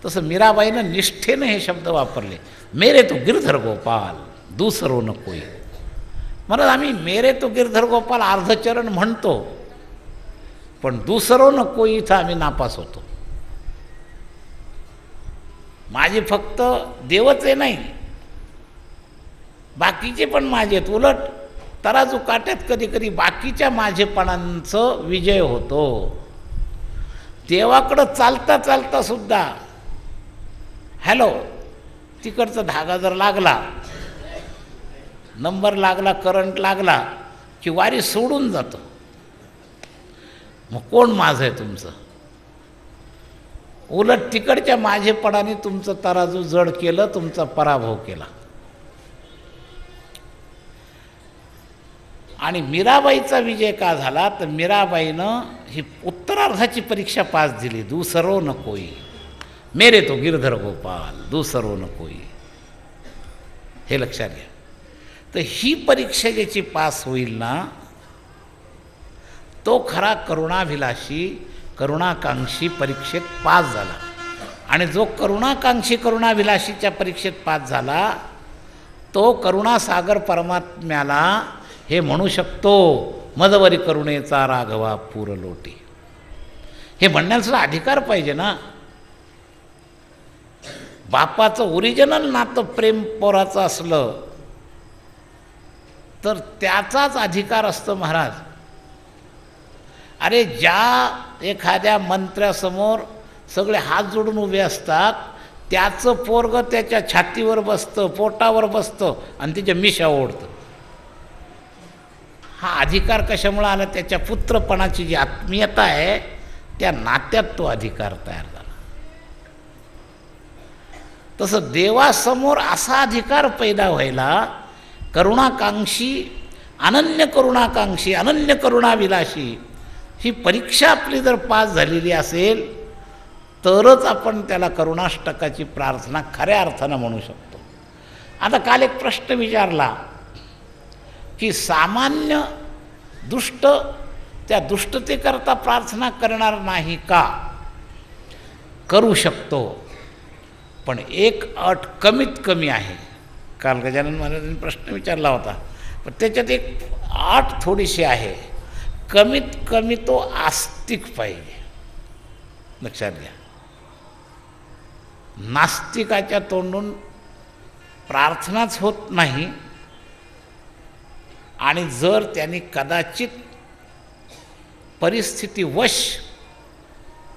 तसं मीराबाईनं निष्ठेनं हे शब्द वापरले. मेरे तो गिरधर गोपाल दूसरो न कोई. म्हणून आम्ही मेरे तो गिरधर गोपाल अर्धचरण म्हणतो, पण दुसरो न कोई इथं आम्ही नापास होतो. माझे फक्त देवच आहे नाही, बाकीचे पण माझेत. उलट तराजू काट्यात कधी कधी बाकीच्या माझेपणांचं विजय होतो. देवाकडं चालता चालता सुद्धा हॅलो तिकडचा धागा जर लागला, नंबर लागला, करंट लागला की वारी सोडून जातो. मग कोण माझं आहे तुमचं? उलट तिकडच्या माझेपणाने तुमचं तराजू जड केलं, तुमचा पराभव केला. आणि मीराबाईचा विजय का झाला? तर मीराबाईनं ही उत्तरार्धाची परीक्षा पास दिली. दूसरो न कोई, मेरे तो गिरधर गोपाल दूसरो न कोई. हे लक्षात घ्या. तर ही परीक्षा ज्याची पास होईल ना, तो खरा करुणाभिलाषी, करुणाकांक्षी परीक्षेत पास झाला. आणि जो करुणाकांक्षी, करुणाभिलाषीच्या परीक्षेत पास झाला, तो करुणासागर परमात्म्याला हे म्हणू शकतो, मदवरी करुणेचा राघवा पूर लोटी. हे म्हणण्याचा अधिकार पाहिजे ना. बापाचं ओरिजिनल नातं प्रेम पोराचं असलं तर त्याचाच अधिकार असतो महाराज. अरे ज्या एखाद्या मंत्र्यासमोर सगळे हात जोडून उभे असतात, त्याचं पोरगं त्याच्या छातीवर बसतं, पोटावर बसतं आणि त्याच्या मिशा ओढतं. हा अधिकार कशामुळे आला? त्याच्या पुत्रपणाची जी आत्मीयता आहे त्या नात्यात तो अधिकार तयार झाला. तसं देवासमोर असा अधिकार पैदा व्हायला, करुणाकांक्षी, अनन्य करुणाकांक्षी, अनन्य करुणाविलाशी ही परीक्षा आपली जर पास झालेली असेल तरच आपण त्याला करुणाष्टकाची प्रार्थना खऱ्या अर्थानं म्हणू शकतो. आता काल एक प्रश्न विचारला की सामान्य दुष्ट त्या दुष्टतेकरता प्रार्थना करणार नाही का? करू शकतो, पण एक अट कमीत कमी आहे. काल गजानन महाराजांनी प्रश्न विचारला होता, पण त्याच्यात एक अट थोडीशी आहे. कमीत कमी तो आस्तिक पाहिजे. लक्षात घ्या, नास्तिकाच्या तोंडून प्रार्थनाच होत नाही, आणि जर त्यांनी कदाचित परिस्थितीवश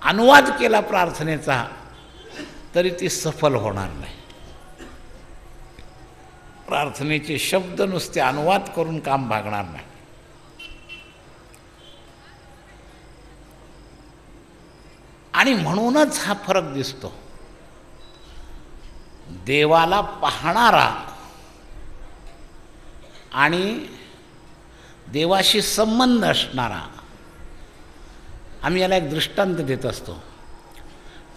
अनुवाद केला प्रार्थनेचा तरी ती सफल होणार नाही. प्रार्थनेचे शब्द नुसते अनुवाद करून काम भागणार नाही. आणि म्हणूनच हा फरक दिसतो. देवाला पाहणारा आणि देवाशी संबंध असणारा. आम्ही याला एक दृष्टांत देत असतो.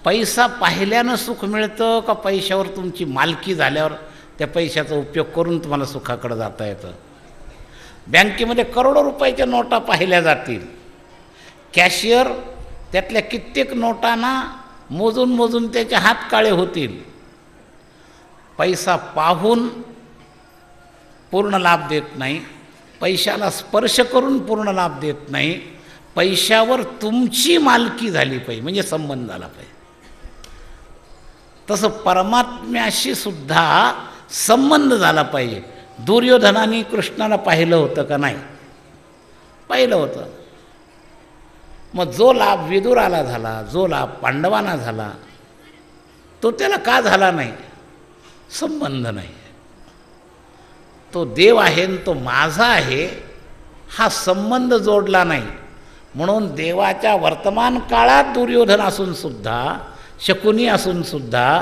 पैसा पाहिल्यानं सुख मिळतं का पैशावर तुमची मालकी झाल्यावर त्या पैशाचा उपयोग करून तुम्हाला सुखाकडे जाता येतं? बँकेमध्ये करोडो रुपयाच्या नोटा पाहिल्या जातील, कॅशियर त्यातल्या कित्येक नोटांना मोजून मोजून त्याचे हात काळे होतील. पैसा पाहून पूर्ण लाभ देत नाही, पैशाला स्पर्श करून पूर्ण लाभ देत नाही. पैशावर तुमची मालकी झाली पाहिजे, म्हणजे संबंध झाला पाहिजे. तसं परमात्म्याशी सुद्धा संबंध झाला पाहिजे. दुर्योधनाने कृष्णाला पाहिलं होतं का? नाही पाहिलं होतं. मग जो लाभ विदुराला झाला, जो लाभ पांडवांना झाला, तो त्याला का झाला नाही? संबंध नाही. तो देव आहे आणि तो माझा आहे, हा संबंध जोडला नाही. म्हणून देवाच्या वर्तमान काळात दुर्योधन असून सुद्धा, शकुनी असून सुद्धा,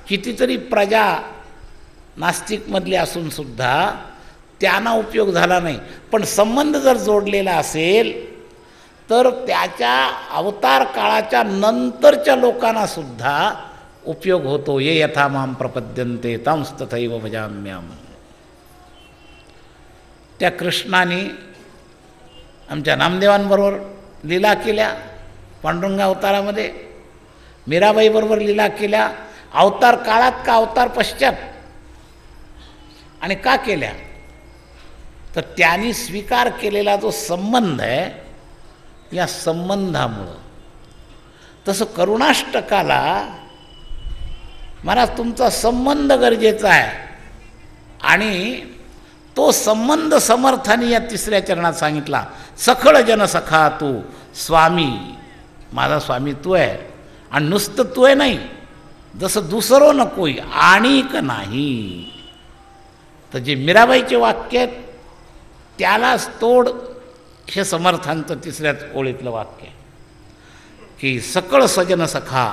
कितीतरी प्रजा नास्तिकमधली असून सुद्धा त्यांना उपयोग झाला नाही. पण संबंध जर जोडलेला असेल तर त्याच्या अवतार काळाच्या नंतरच्या लोकांना सुद्धा उपयोग होतो. ये यथा माम प्रपद्यन्ते तंस्तथैव भजाम्यहम्. त्या कृष्णाने आमच्या नामदेवांबरोबर लीला केल्या, पांडुरंग अवतारामध्ये मीराबाईबरोबर लीला केल्या. अवतार काळात का अवतार पश्चात? आणि का केल्या? तर त्यांनी स्वीकार केलेला जो संबंध आहे, या संबंधामुळं. तसं करुणाष्टकाला महाराज तुमचा संबंध गरजेचा आहे, आणि तो संबंध समर्थाने या तिसऱ्या चरणात सांगितला. सखळ जन सखा तू स्वामी, माझा स्वामी तू आहे. आणि नुसतं तू आहे नाही, जसं दुसरं नकोय आणिक नाही. तर जे मीराबाईचे वाक्य आहेत त्यालाच तोड हे समर्थांचं तिसऱ्याच ओळीतलं वाक्य आहे की सकळ सजन सखा,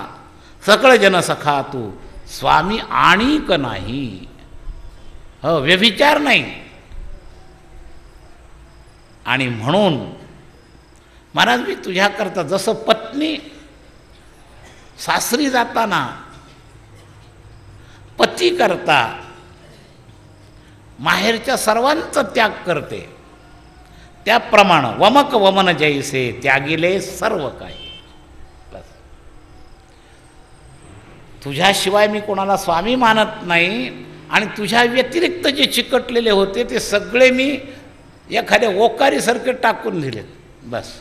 सकळ जन सखा तू स्वामी आणिक नाही. व्यभिचार नाही. आणि म्हणून महाराज मी तुझ्याकरता, जसं पत्नी सासरी जाताना पती करता माहेरच्या सर्वांचा त्याग करते, त्याप्रमाणे वमक वमन जैसे त्यागिले सर्व काही. तुझ्याशिवाय मी कोणाला स्वामी मानत नाही, आणि तुझ्या व्यतिरिक्त जे चिकटलेले होते ते सगळे मी एखाद्या ओकारीसारखे टाकून दिलेत. बस.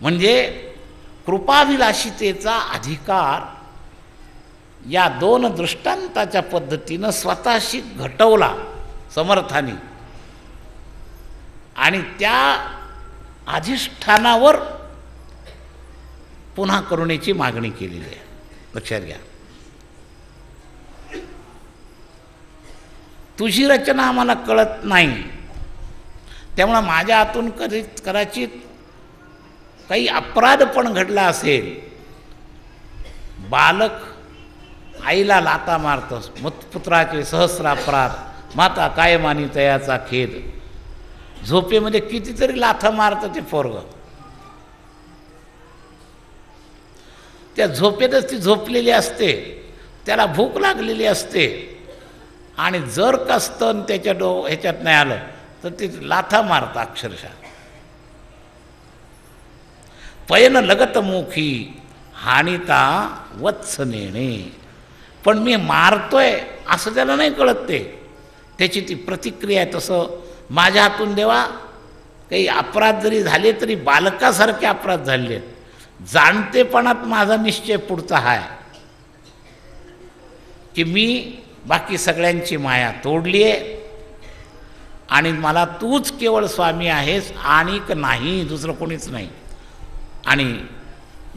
म्हणजे कृपाविलासितेचा अधिकार या दोन दृष्टांताच्या पद्धतीनं स्वतःशी घटवला समर्थाने, आणि त्या अधिष्ठानावर पुन्हा करुणेची मागणी केलेली आहे. लक्षात घ्या. तुझी रचना आम्हाला कळत नाही, त्यामुळं माझ्या हातून कदाचित काही अपराध पण घडला असेल. बालक आईला लाता मारतस, पुत्राचे सहस्र अपराध, माता काय मानी तयाचा खेद. झोपेमध्ये कितीतरी लाथा मारतं ते पोरग. त्या झोपेतच ती झोपलेली असते, त्याला भूक लागलेली असते, आणि जर का स्तन त्याच्या ह्याच्यात नाही आलं तर ती लाथा मारतं अक्षरशः. पयन लगत मुखी हानिता वत्स नेणे. पण मी मारतोय असं त्याला नाही कळत. त्याची ती प्रतिक्रिया आहे. तसं माझ्या हातून देवा काही अपराध जरी झाले तरी बालकासारखे अपराध झाले. जाणतेपणात माझा निश्चय पुढचा आहे की मी बाकी सगळ्यांची माया तोडली आहे आणि मला तूच केवळ स्वामी आहेस आणि नाही, दुसरं कोणीच नाही. आणि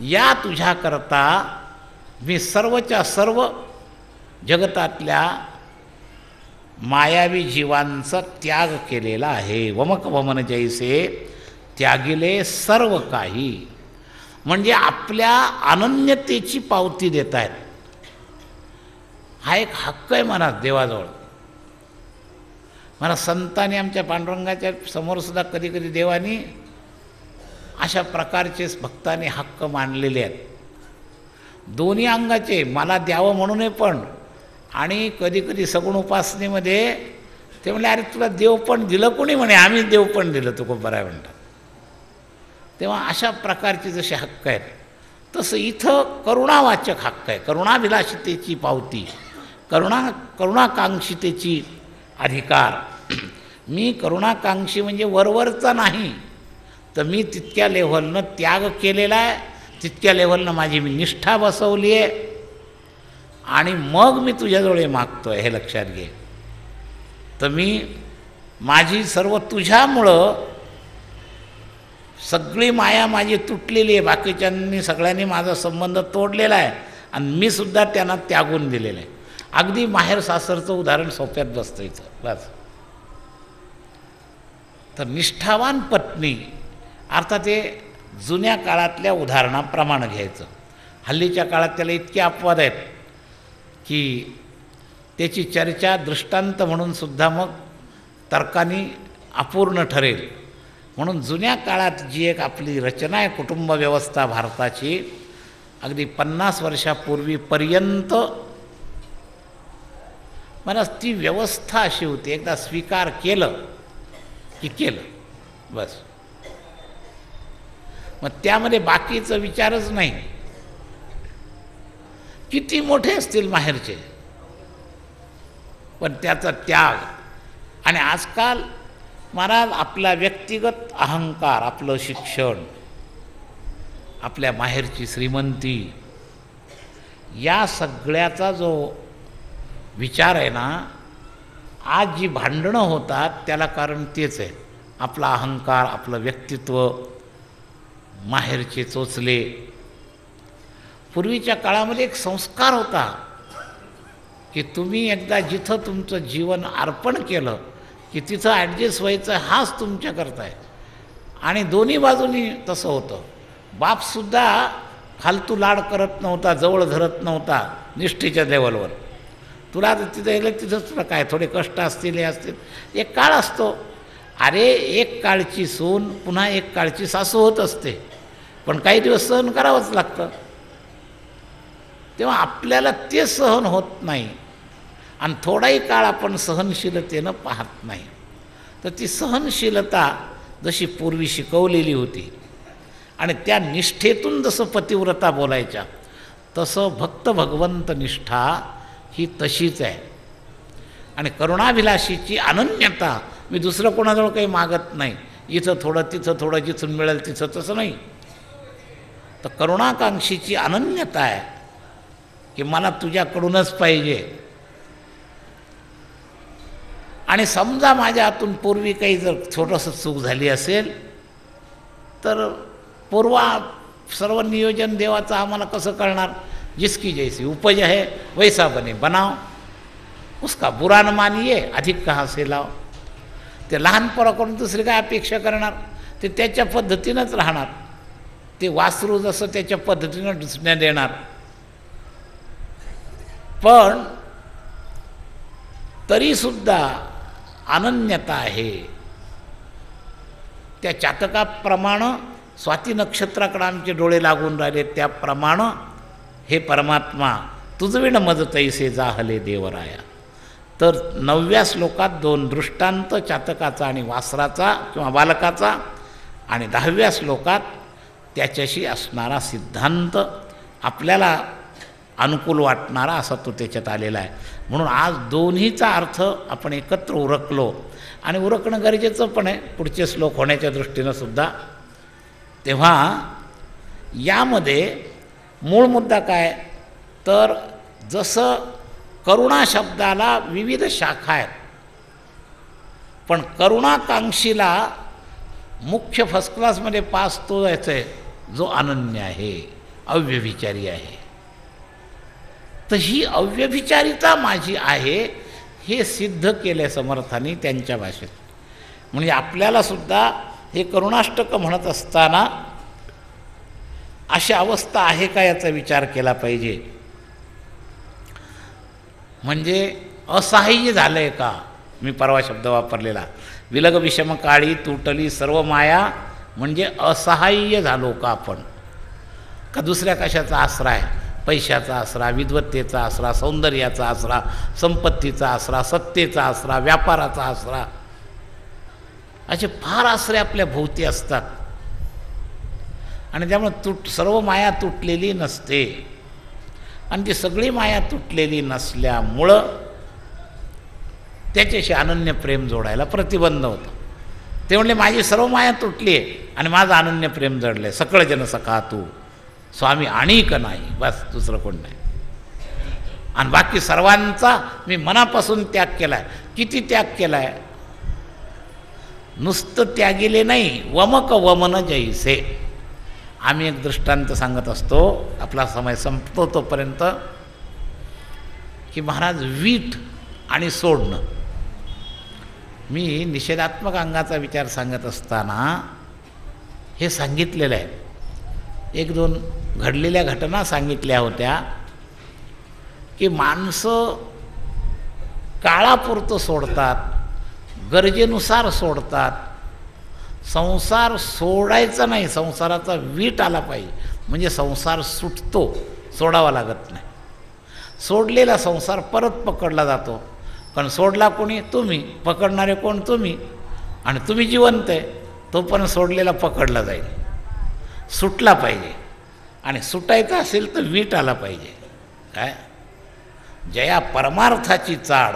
या तुझ्याकरता मी सर्वच्या सर्व जगतातल्या मायावी जीवांचा त्याग केलेला आहे. वमक वमन जैसे त्यागिले सर्व काही. म्हणजे आपल्या अनन्यतेची पावती देत आहेत. हा एक हक्क आहे म्हणा देवाजवळ. मला संतांनी आमच्या पांडुरंगाच्या समोरसुद्धा कधी कधी देवानी अशा प्रकारचेच भक्तांनी हक्क मानलेले आहेत. दोन्ही अंगाचे मला द्यावं म्हणूनही पण, आणि कधी कधी सगुण उपासनेमध्ये ते म्हणले अरे तुला देव पण दिलं कोणी, म्हणे आम्ही देव पण दिलं तुकोबराय म्हणतात. तेव्हा अशा प्रकारचे जसे हक्क आहेत तसं इथं करुणावाचक हक्क आहे. करुणाभिलाषितेची पावती, करुणाकांक्षितेची अधिकार. मी करुणाकांक्षी म्हणजे वरवरचा नाही, तर मी तितक्या लेव्हलनं त्याग केलेला आहे, तितक्या लेव्हलनं माझी मी निष्ठा बसवली आहे, आणि मग मी तुझ्याजवळ मागतो आहे. हे लक्षात घे. तर मी माझी सर्व तुझ्यामुळं सगळी माया माझी तुटलेली आहे. बाकीच्यांनी सगळ्यांनी माझा संबंध तोडलेला आहे आणि मी सुद्धा त्यांना त्यागून दिलेलं आहे. अगदी माहेर सासरचं उदाहरण सोप्यात बसतं इथं बस. तर निष्ठावान पत्नी अर्थात ते जुन्या काळातल्या उदाहरणाप्रमाणे घ्यायचं. हल्लीच्या काळात त्याला इतके अपवाद आहेत की त्याची चर्चा दृष्टांत म्हणून सुद्धा मग तर्काने अपूर्ण ठरेल. म्हणून जुन्या काळात जी एक आपली रचना आहे कुटुंब व्यवस्था भारताची, अगदी 50 वर्षापूर्वीपर्यंत मला ती व्यवस्था अशी होती. एकदा स्वीकार केलं की केलं बस. मग त्यामध्ये बाकीचा विचारच नाही. किती मोठे असतील माहेरचे, पण त्याचा त्याग. आणि आजकाल महाराज आपला व्यक्तिगत अहंकार, आपलं शिक्षण, आपल्या माहेरची श्रीमंती, या सगळ्याचा जो विचार आहे ना, आज जी भांडणं होतात त्याला कारण तेच आहे. आपला अहंकार, आपलं व्यक्तित्व, माहेरचे चोचले. पूर्वीच्या काळामध्ये एक संस्कार होता की तुम्ही एकदा जिथं तुमचं जीवन अर्पण केलं की तिथं ॲडजस्ट व्हायचं, हाच तुमच्याकरता आहे. आणि दोन्ही बाजूनी तसं होतं. बापसुद्धा फालतू लाड करत नव्हता, जवळ धरत नव्हता निष्ठेच्या लेवलवर. तुला तिथं गेलं तिथं तुला काय थोडे कष्ट असतील, हे असतील. एक काळ असतो. अरे एक काळची सून पुन्हा एक काळची सासू होत असते, पण काही दिवस सहन करावंच लागतं. तेव्हा आपल्याला ते सहन होत नाही आणि थोडाही काळ आपण सहनशीलतेनं पाहत नाही. तर ती सहनशीलता जशी पूर्वी शिकवलेली होती आणि त्या निष्ठेतून जसं पतिव्रता बोलायच्या, तसं भक्त भगवंत निष्ठा ही तशीच आहे. आणि करुणाभिलाषीची अनन्यता, मी दुसरं कोणाजवळ काही मागत नाही, इथं थोडं तिथं थोडं, जिथून मिळेल तिथं, तसं नाही. तर करुणाकांक्षीची अनन्यता आहे की मला तुझ्याकडूनच पाहिजे. आणि समजा माझ्या हातून पूर्वी काही जर छोटंसं चूक झाली असेल तर सर्व नियोजन देवाचं आम्हाला कसं कळणार? जिसकी जैसी उपज है वैसा बने बनाव, उसका बुरा न मानिए अधिक कहाँ से लाव. ते लहानपणाकडून दुसरी काय अपेक्षा करणार? ते त्याच्या पद्धतीनंच राहणार. ते वासरू जसं त्याच्या पद्धतीनं दुसऱ्या देणार. पण तरीसुद्धा अनन्यता आहे. त्या चातकाप्रमाणे स्वाती नक्षत्राकडे आमचे डोळे लागून राहिले, त्याप्रमाणे हे परमात्मा तुझविण मज तैसे जाहले देवराया. तर 9व्या श्लोकात 2 दृष्टांत, चातकाचा आणि वासराचा किंवा बालकाचा, आणि 10व्या श्लोकात त्याच्याशी असणारा सिद्धांत आपल्याला अनुकूल वाटणारा असा तो त्याच्यात आलेला आहे. म्हणून आज दोन्हीचा अर्थ आपण एकत्र उरकलो, आणि उरकणं गरजेचं पण आहे पुढचे श्लोक होण्याच्या दृष्टीनं सुद्धा. तेव्हा यामध्ये मूळ मुद्दा काय? तर जसं करुणा शब्दाला विविध शाखा आहेत, पण करुणाकांक्षीला मुख्य फर्स्ट क्लासमध्ये पास तो यायचं आहे जो अनन्य आहे, अव्यभिचारी आहे. तर ही अव्यभिचारिता माझी आहे हे सिद्ध केले समर्थांनी त्यांच्या भाषेत. म्हणजे आपल्यालासुद्धा हे करुणाष्टक म्हणत असताना अशी अवस्था आहे का याचा विचार केला पाहिजे. म्हणजे असहाय्य झालं आहे का? मी परवा शब्द वापरलेला, विलग विषम काळी तुटली सर्व माया, म्हणजे असहाय्य झालो का आपण? का दुसऱ्या कशाचा आसरा आहे? पैशाचा आसरा, विद्वत्तेचा आसरा, सौंदर्याचा आसरा, संपत्तीचा आसरा, सत्तेचा आसरा, व्यापाराचा आसरा, असे फार आसरे आपल्या भोवती असतात. आणि त्यामुळे सर्व माया तुटलेली नसते, आणि ती सगळी माया तुटलेली नसल्यामुळं त्याच्याशी अनन्य प्रेम जोडायला प्रतिबंध होतो. ते म्हणले माझी सर्व माया तुटली आहे आणि माझं अनन्य प्रेम जडलं आहे, सकळ जन सखा तू स्वामी आणिक नाही, बस दुसरं कोण नाही. आणि बाकी सर्वांचा मी मनापासून त्याग केला आहे. किती त्याग केला आहे? नुसतं त्यागिले नाही, वमक वमन जैसे. आम्ही एक दृष्टांत सांगत असतो, आपला समय संपतो तोपर्यंत, की महाराज वीट आणि सोडणं. मी निषेधात्मक अंगाचा विचार सांगत असताना हे सांगितलेलं आहे. 1-2 घडलेल्या घटना सांगितल्या होत्या, की माणसं काळापुरतं सोडतात, गरजेनुसार सोडतात. संसार सोडायचा नाही, संसाराचा वीट आला पाहिजे, म्हणजे संसार सुटतो, सोडावा लागत नाही. सोडलेला संसार परत पकडला जातो. पण सोडला कोणी? तुम्ही. पकडणारे कोण? तुम्ही. आणि तुम्ही जिवंत आहे, तो पण सोडलेला पकडला जाईल. सुटला पाहिजे, आणि सुटायचा असेल तर वीट आला पाहिजे. काय? जया परमार्थाची चाड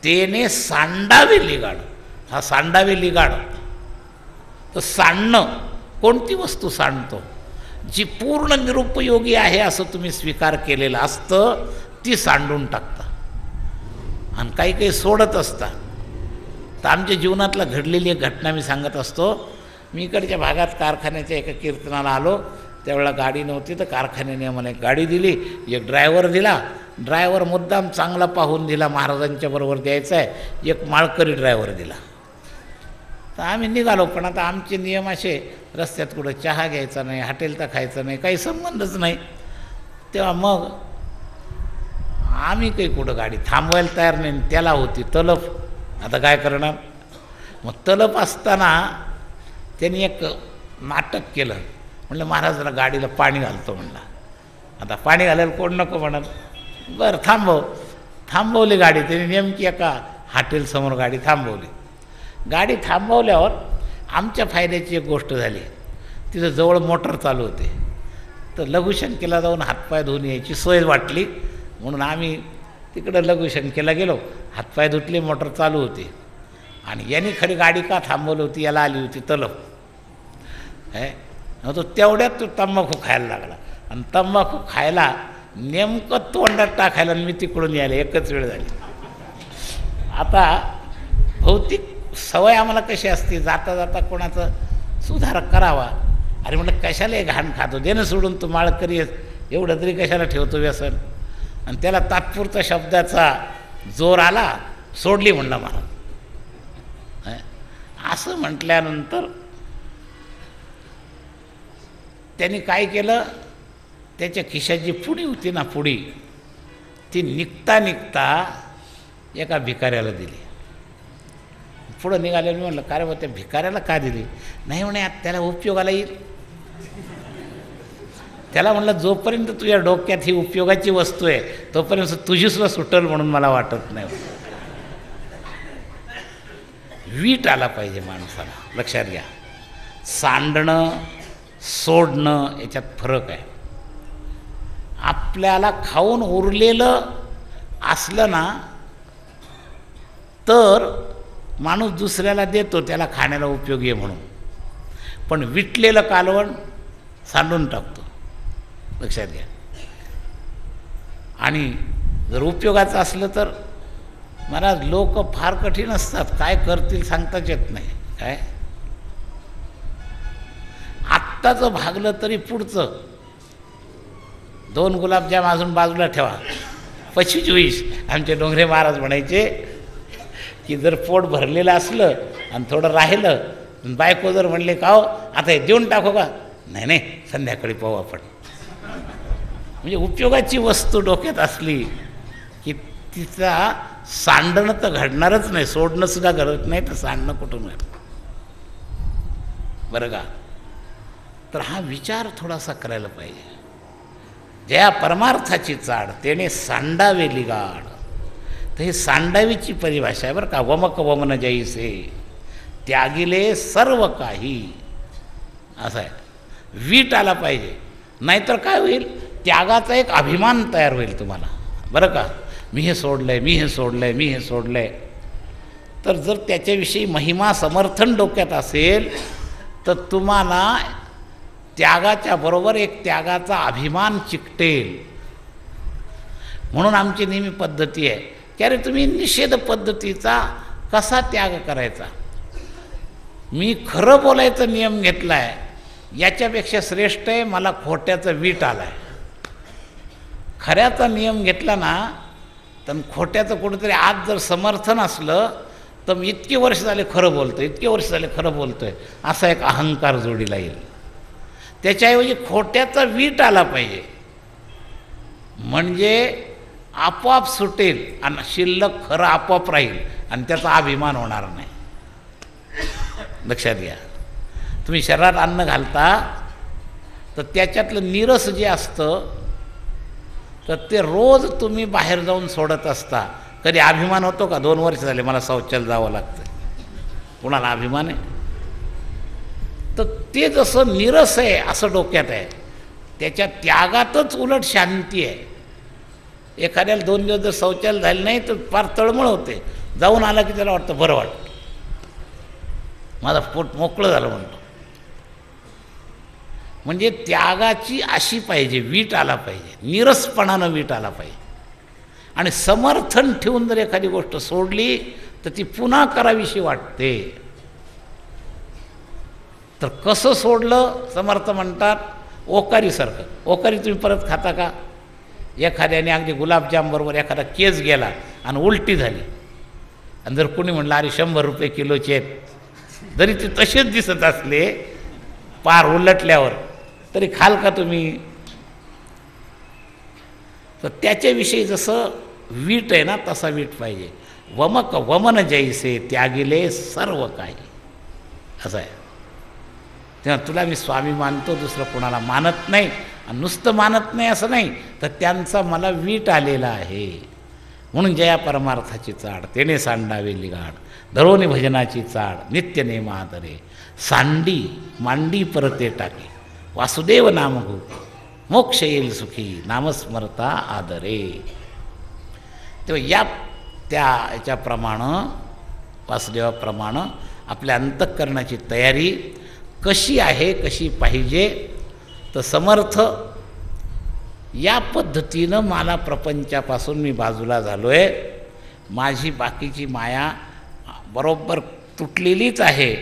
तेने सांडावे लिगाड. हा सांडावे लिगाड, तर सांडणं, कोणती वस्तू सांडतो? जी पूर्ण निरुपयोगी आहे असं तुम्ही स्वीकार केलेलं असतं ती सांडून टाकता, आणि काही काही सोडत असता. तर आमच्या जीवनातला घडलेली एक घटना मी सांगत असतो. मी इकडच्या भागात कारखान्याच्या एका कीर्तनाला आलो, त्यावेळेला गाडी नव्हती, तर कारखान्याने मला एक गाडी दिली, एक ड्रायव्हर दिला. ड्रायव्हर मुद्दाम चांगला पाहून दिला, महाराजांच्या बरोबर द्यायचा आहे. एक माळकरी ड्रायव्हर दिला. तर आम्ही निघालो, पण आता आमचे नियम असे, रस्त्यात कुठं चहा घ्यायचा नाही, हॉटेल तर खायचं नाही, काही संबंधच नाही. तेव्हा मग आम्ही काही कुठं गाडी थांबवायला तयार नाही. त्याला होती तलफ, आता काय करणार? मग तलफ असताना त्यांनी एक नाटक केलं. म्हणलं महाराजाला गाडीला पाणी घालतो म्हणला. आता पाणी घालायला कोण नको म्हणाल, बरं थांबव. थांबवली गाडी, त्यांनी नेमकी एका हॉटेलसमोर गाडी थांबवली. गाडी थांबवल्यावर आमच्या फायद्याची एक गोष्ट झाली, तिथं जवळ मोटर चालू होते. तर लघुशंकेला जाऊन हातपाय धुवून यायची सोय वाटली, म्हणून आम्ही तिकडं लघुशंकेला गेलो. हातपाय धुतले, मोटर चालू होती. आणि यांनी खरी गाडी का थांबवली होती, याला आली होती तलफ. तो तेवढ्यात तो तंबाखू खायला लागला, आणि तंबाखू खायला नेमकं तोंडात टाकायला मी तिकडून यायला एकच वेळ झाली. आता भौतिक सवय आम्हाला कशी असते, जाता जाता कोणाचं सुधार करावा, अरे म्हटलं कशाला हे घाण खातो, दे ना सोडून, तू माळकरी एवढं तरी कशाला ठेवतो व्यसन. आणि त्याला तात्पुरता शब्दाचा जोर आला, सोडली म्हणला मला. असं म्हटल्यानंतर त्यांनी काय केलं, त्याच्या खिशाची पुडी होती ना, पुडी ती निघता निघता एका भिकाऱ्याला दिली. पुढं निघाले, मी म्हटलं काय रे त्या भिकाऱ्याला का दिली? नाही म्हणे त्याला उपयोगाला येईल. त्याला म्हटलं जोपर्यंत तुझ्या डोक्यात ही उपयोगाची वस्तू आहे तोपर्यंत तुझीसुद्धा सुटल म्हणून मला वाटत नाही. वीट आला पाहिजे माणसाला. लक्षात घ्या, सांडणं सोडणं याच्यात फरक आहे. आपल्याला खाऊन उरलेलं असलं ना तर माणूस दुसऱ्याला देतो, त्याला खाण्याला उपयोगी आहे म्हणून. पण विटलेलं कालवण सांडून टाकतो. लक्षात घ्या. आणि जर उपयोगाचं असलं तर महाराज लोक फार कठीण असतात, काय करतील सांगताच येत नाही. काय आत्ताचं भागलं तरी पुढचं 2 गुलाबजाम अजून बाजूला ठेवा, 25-20. आमचे डोंगरे महाराज म्हणायचे की जर पोट भरलेलं असलं आणि थोडं राहिलं, बायको जर म्हणले का हो आता हे देऊन टाकू का, नाही नाही संध्याकाळी पाहू आपण. म्हणजे उपयोगाची वस्तू डोक्यात असली की तिचा सांडणं तर घडणारच नाही, सोडणं सुद्धा घडत नाही, तर सांडणं कुठून घडतं बरं का. तर हा विचार थोडासा करायला पाहिजे. ज्या परमार्थाची चाड तेने सांडावेली गाड. तर हे सांडावीची परिभाषा आहे बरं का. वमक वमन जैसे त्यागिले सर्व काही, असं आहे. वीट आला पाहिजे, नाहीतर काय होईल, त्यागाचा एक अभिमान तयार होईल तुम्हाला बरं का. मी हे सोडलंय, मी हे सोडलंय, मी हे सोडलंय. तर जर त्याच्याविषयी महिमा समर्थन डोक्यात असेल तर तुम्हाला त्यागाच्या बरोबर एक त्यागाचा अभिमान चिकटेल. म्हणून आमची नेहमी पद्धती आहे की अरे तुम्ही निषेध पद्धतीचा कसा त्याग करायचा. मी खरं बोलायचा नियम घेतला आहे, याच्यापेक्षा श्रेष्ठ आहे मला खोट्याचा वीट आला आहे. खऱ्याचा नियम घेतला ना तर खोट्याचं कुठंतरी आज जर समर्थन असलं तर मी इतके वर्ष झाले खरं बोलतो, इतके वर्ष झाले खरं बोलतो आहे, असा एक अहंकार जोडीला येईल. त्याच्याऐवजी खोट्याचा वीट आला पाहिजे, म्हणजे आपोआप सुटेल आणि शिल्लक खरं आपोआप राहील आणि त्याचा अभिमान होणार नाही. लक्षात घ्या, तुम्ही शरीरात अन्न घालता तर त्याच्यातलं नीरस जे असतं तर ते रोज तुम्ही बाहेर जाऊन सोडत असता. कधी अभिमान होतो का? 2 वर्ष झाले मला शौचाला जावं लागतं, कुणाला अभिमान आहे? तर ते जसं नीरस आहे असं डोक्यात आहे, त्याच्या त्यागातच उलट शांती आहे. एखाद्याला 2 दिवस जर शौचाला झाले नाही तर फार तळमळ होते, जाऊन आला की त्याला वाटतं बरं वाटतं, माझं पोट मोकळं झालं म्हणतो. म्हणजे त्यागाची अशी पाहिजे, वीट आला पाहिजे, नीरसपणानं वीट आला पाहिजे. आणि समर्थन ठेवून जर एखादी गोष्ट सोडली तर ती पुन्हा करावीशी वाटते. तर कसं सोडलं? समर्थ म्हणतात ओकारीसारखं. ओकारी तुम्ही परत खाता का? एखाद्याने अगदी गुलाबजाम बरोबर एखादा केस गेला आणि उलटी झाली आणि जर कोणी म्हणलं अरे 100 रुपये किलोचे आहेत, जरी ते तसेच दिसत असले पार उलटल्यावर तरी खाल का तुम्ही? तर त्याच्याविषयी जसं वीट आहे ना तसा वीट पाहिजे. वमक वमन जैसे त्यागिले सर्व काही, असं आहे. तेव्हा तुला मी स्वामी मानतो, दुसरं कोणाला मानत नाही. आणि नुसतं मानत नाही असं नाही, तर त्यांचा मला वीट आलेला आहे. म्हणून जया परमार्थाची चाड तेने सांडावेली गाड, धरोनी भजनाची चाड नित्य नेम आदरे, सांडी मांडी परते टाके, वासुदेव नामगो मोक्ष येईल सुखी, नामस्मरता आदरे. तेव्हा याच्याप्रमाणे वासुदेवाप्रमाणे आपल्या अंतःकरणाची तयारी कशी आहे, कशी पाहिजे. तर समर्थ या पद्धतीनं मला प्रपंचापासून मी बाजूला झालो आहे, माझी बाकीची माया बरोबर तुटलेलीच आहे,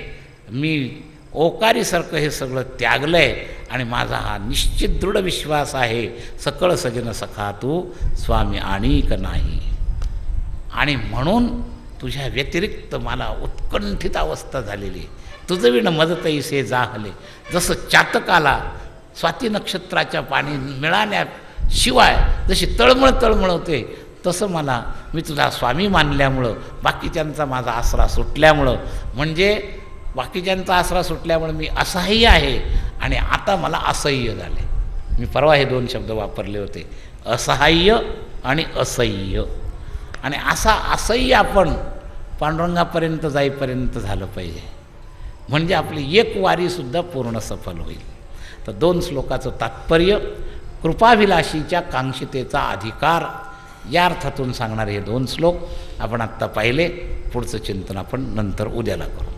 मी ओकारीसारखं हे सगळं त्यागलं आहे आणि माझा हा निश्चित दृढ विश्वास आहे, सकळ सजन सखा तू स्वामी आणिक नाही. आणि म्हणून तुझ्या व्यतिरिक्त मला उत्कंठित अवस्था झालेली. तुझं विण मदतैसे जाहले. जसं चातकाला स्वाती नक्षत्राच्या पाणी मिळाल्याशिवाय जशी तळमळ होते, तसं मला मी तुझा स्वामी मानल्यामुळं, बाकीच्यांचा माझा आसरा सुटल्यामुळं, म्हणजे बाकीच्यांचा आसरा सुटल्यामुळे मी असहाय्य आहे आणि आता मला असह्य झाले. मी परवा हे 2 शब्द वापरले होते, असहाय्य आणि असह्य. आणि असा असह्य आपण पांडुरंगापर्यंत जाईपर्यंत झालं पाहिजे, म्हणजे आपली एक वारीसुद्धा पूर्ण सफल होईल. तर 2 श्लोकाचं तात्पर्य, कृपाभिलाषीच्या कांक्षितेचा अधिकार, या अर्थातून सांगणारे हे 2 श्लोक आपण आत्ता पाहिले. पुढचं चिंतन आपण नंतर उद्याला करू.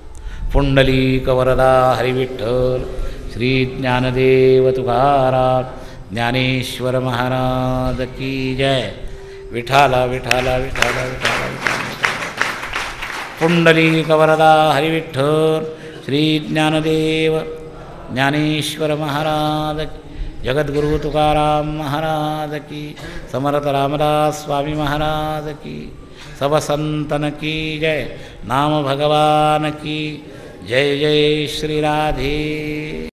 पुंडलीक वरदा हरिविठ्ठल श्री ज्ञानदेव तुकाराम ज्ञानेश्वर महाराज की जय. विठाला विठाला विठाला विठाला विठाला. पुंडलीक वरदा हरिविठ्ठल श्री ज्ञानदेव ज्ञानेश्वर महाराज, जगद्गुरु तुकाराम महाराज की, समर्थ रामदास स्वामी महाराज की, सब संतन की जय. नाम भगवान की जय. जय श्री राधे.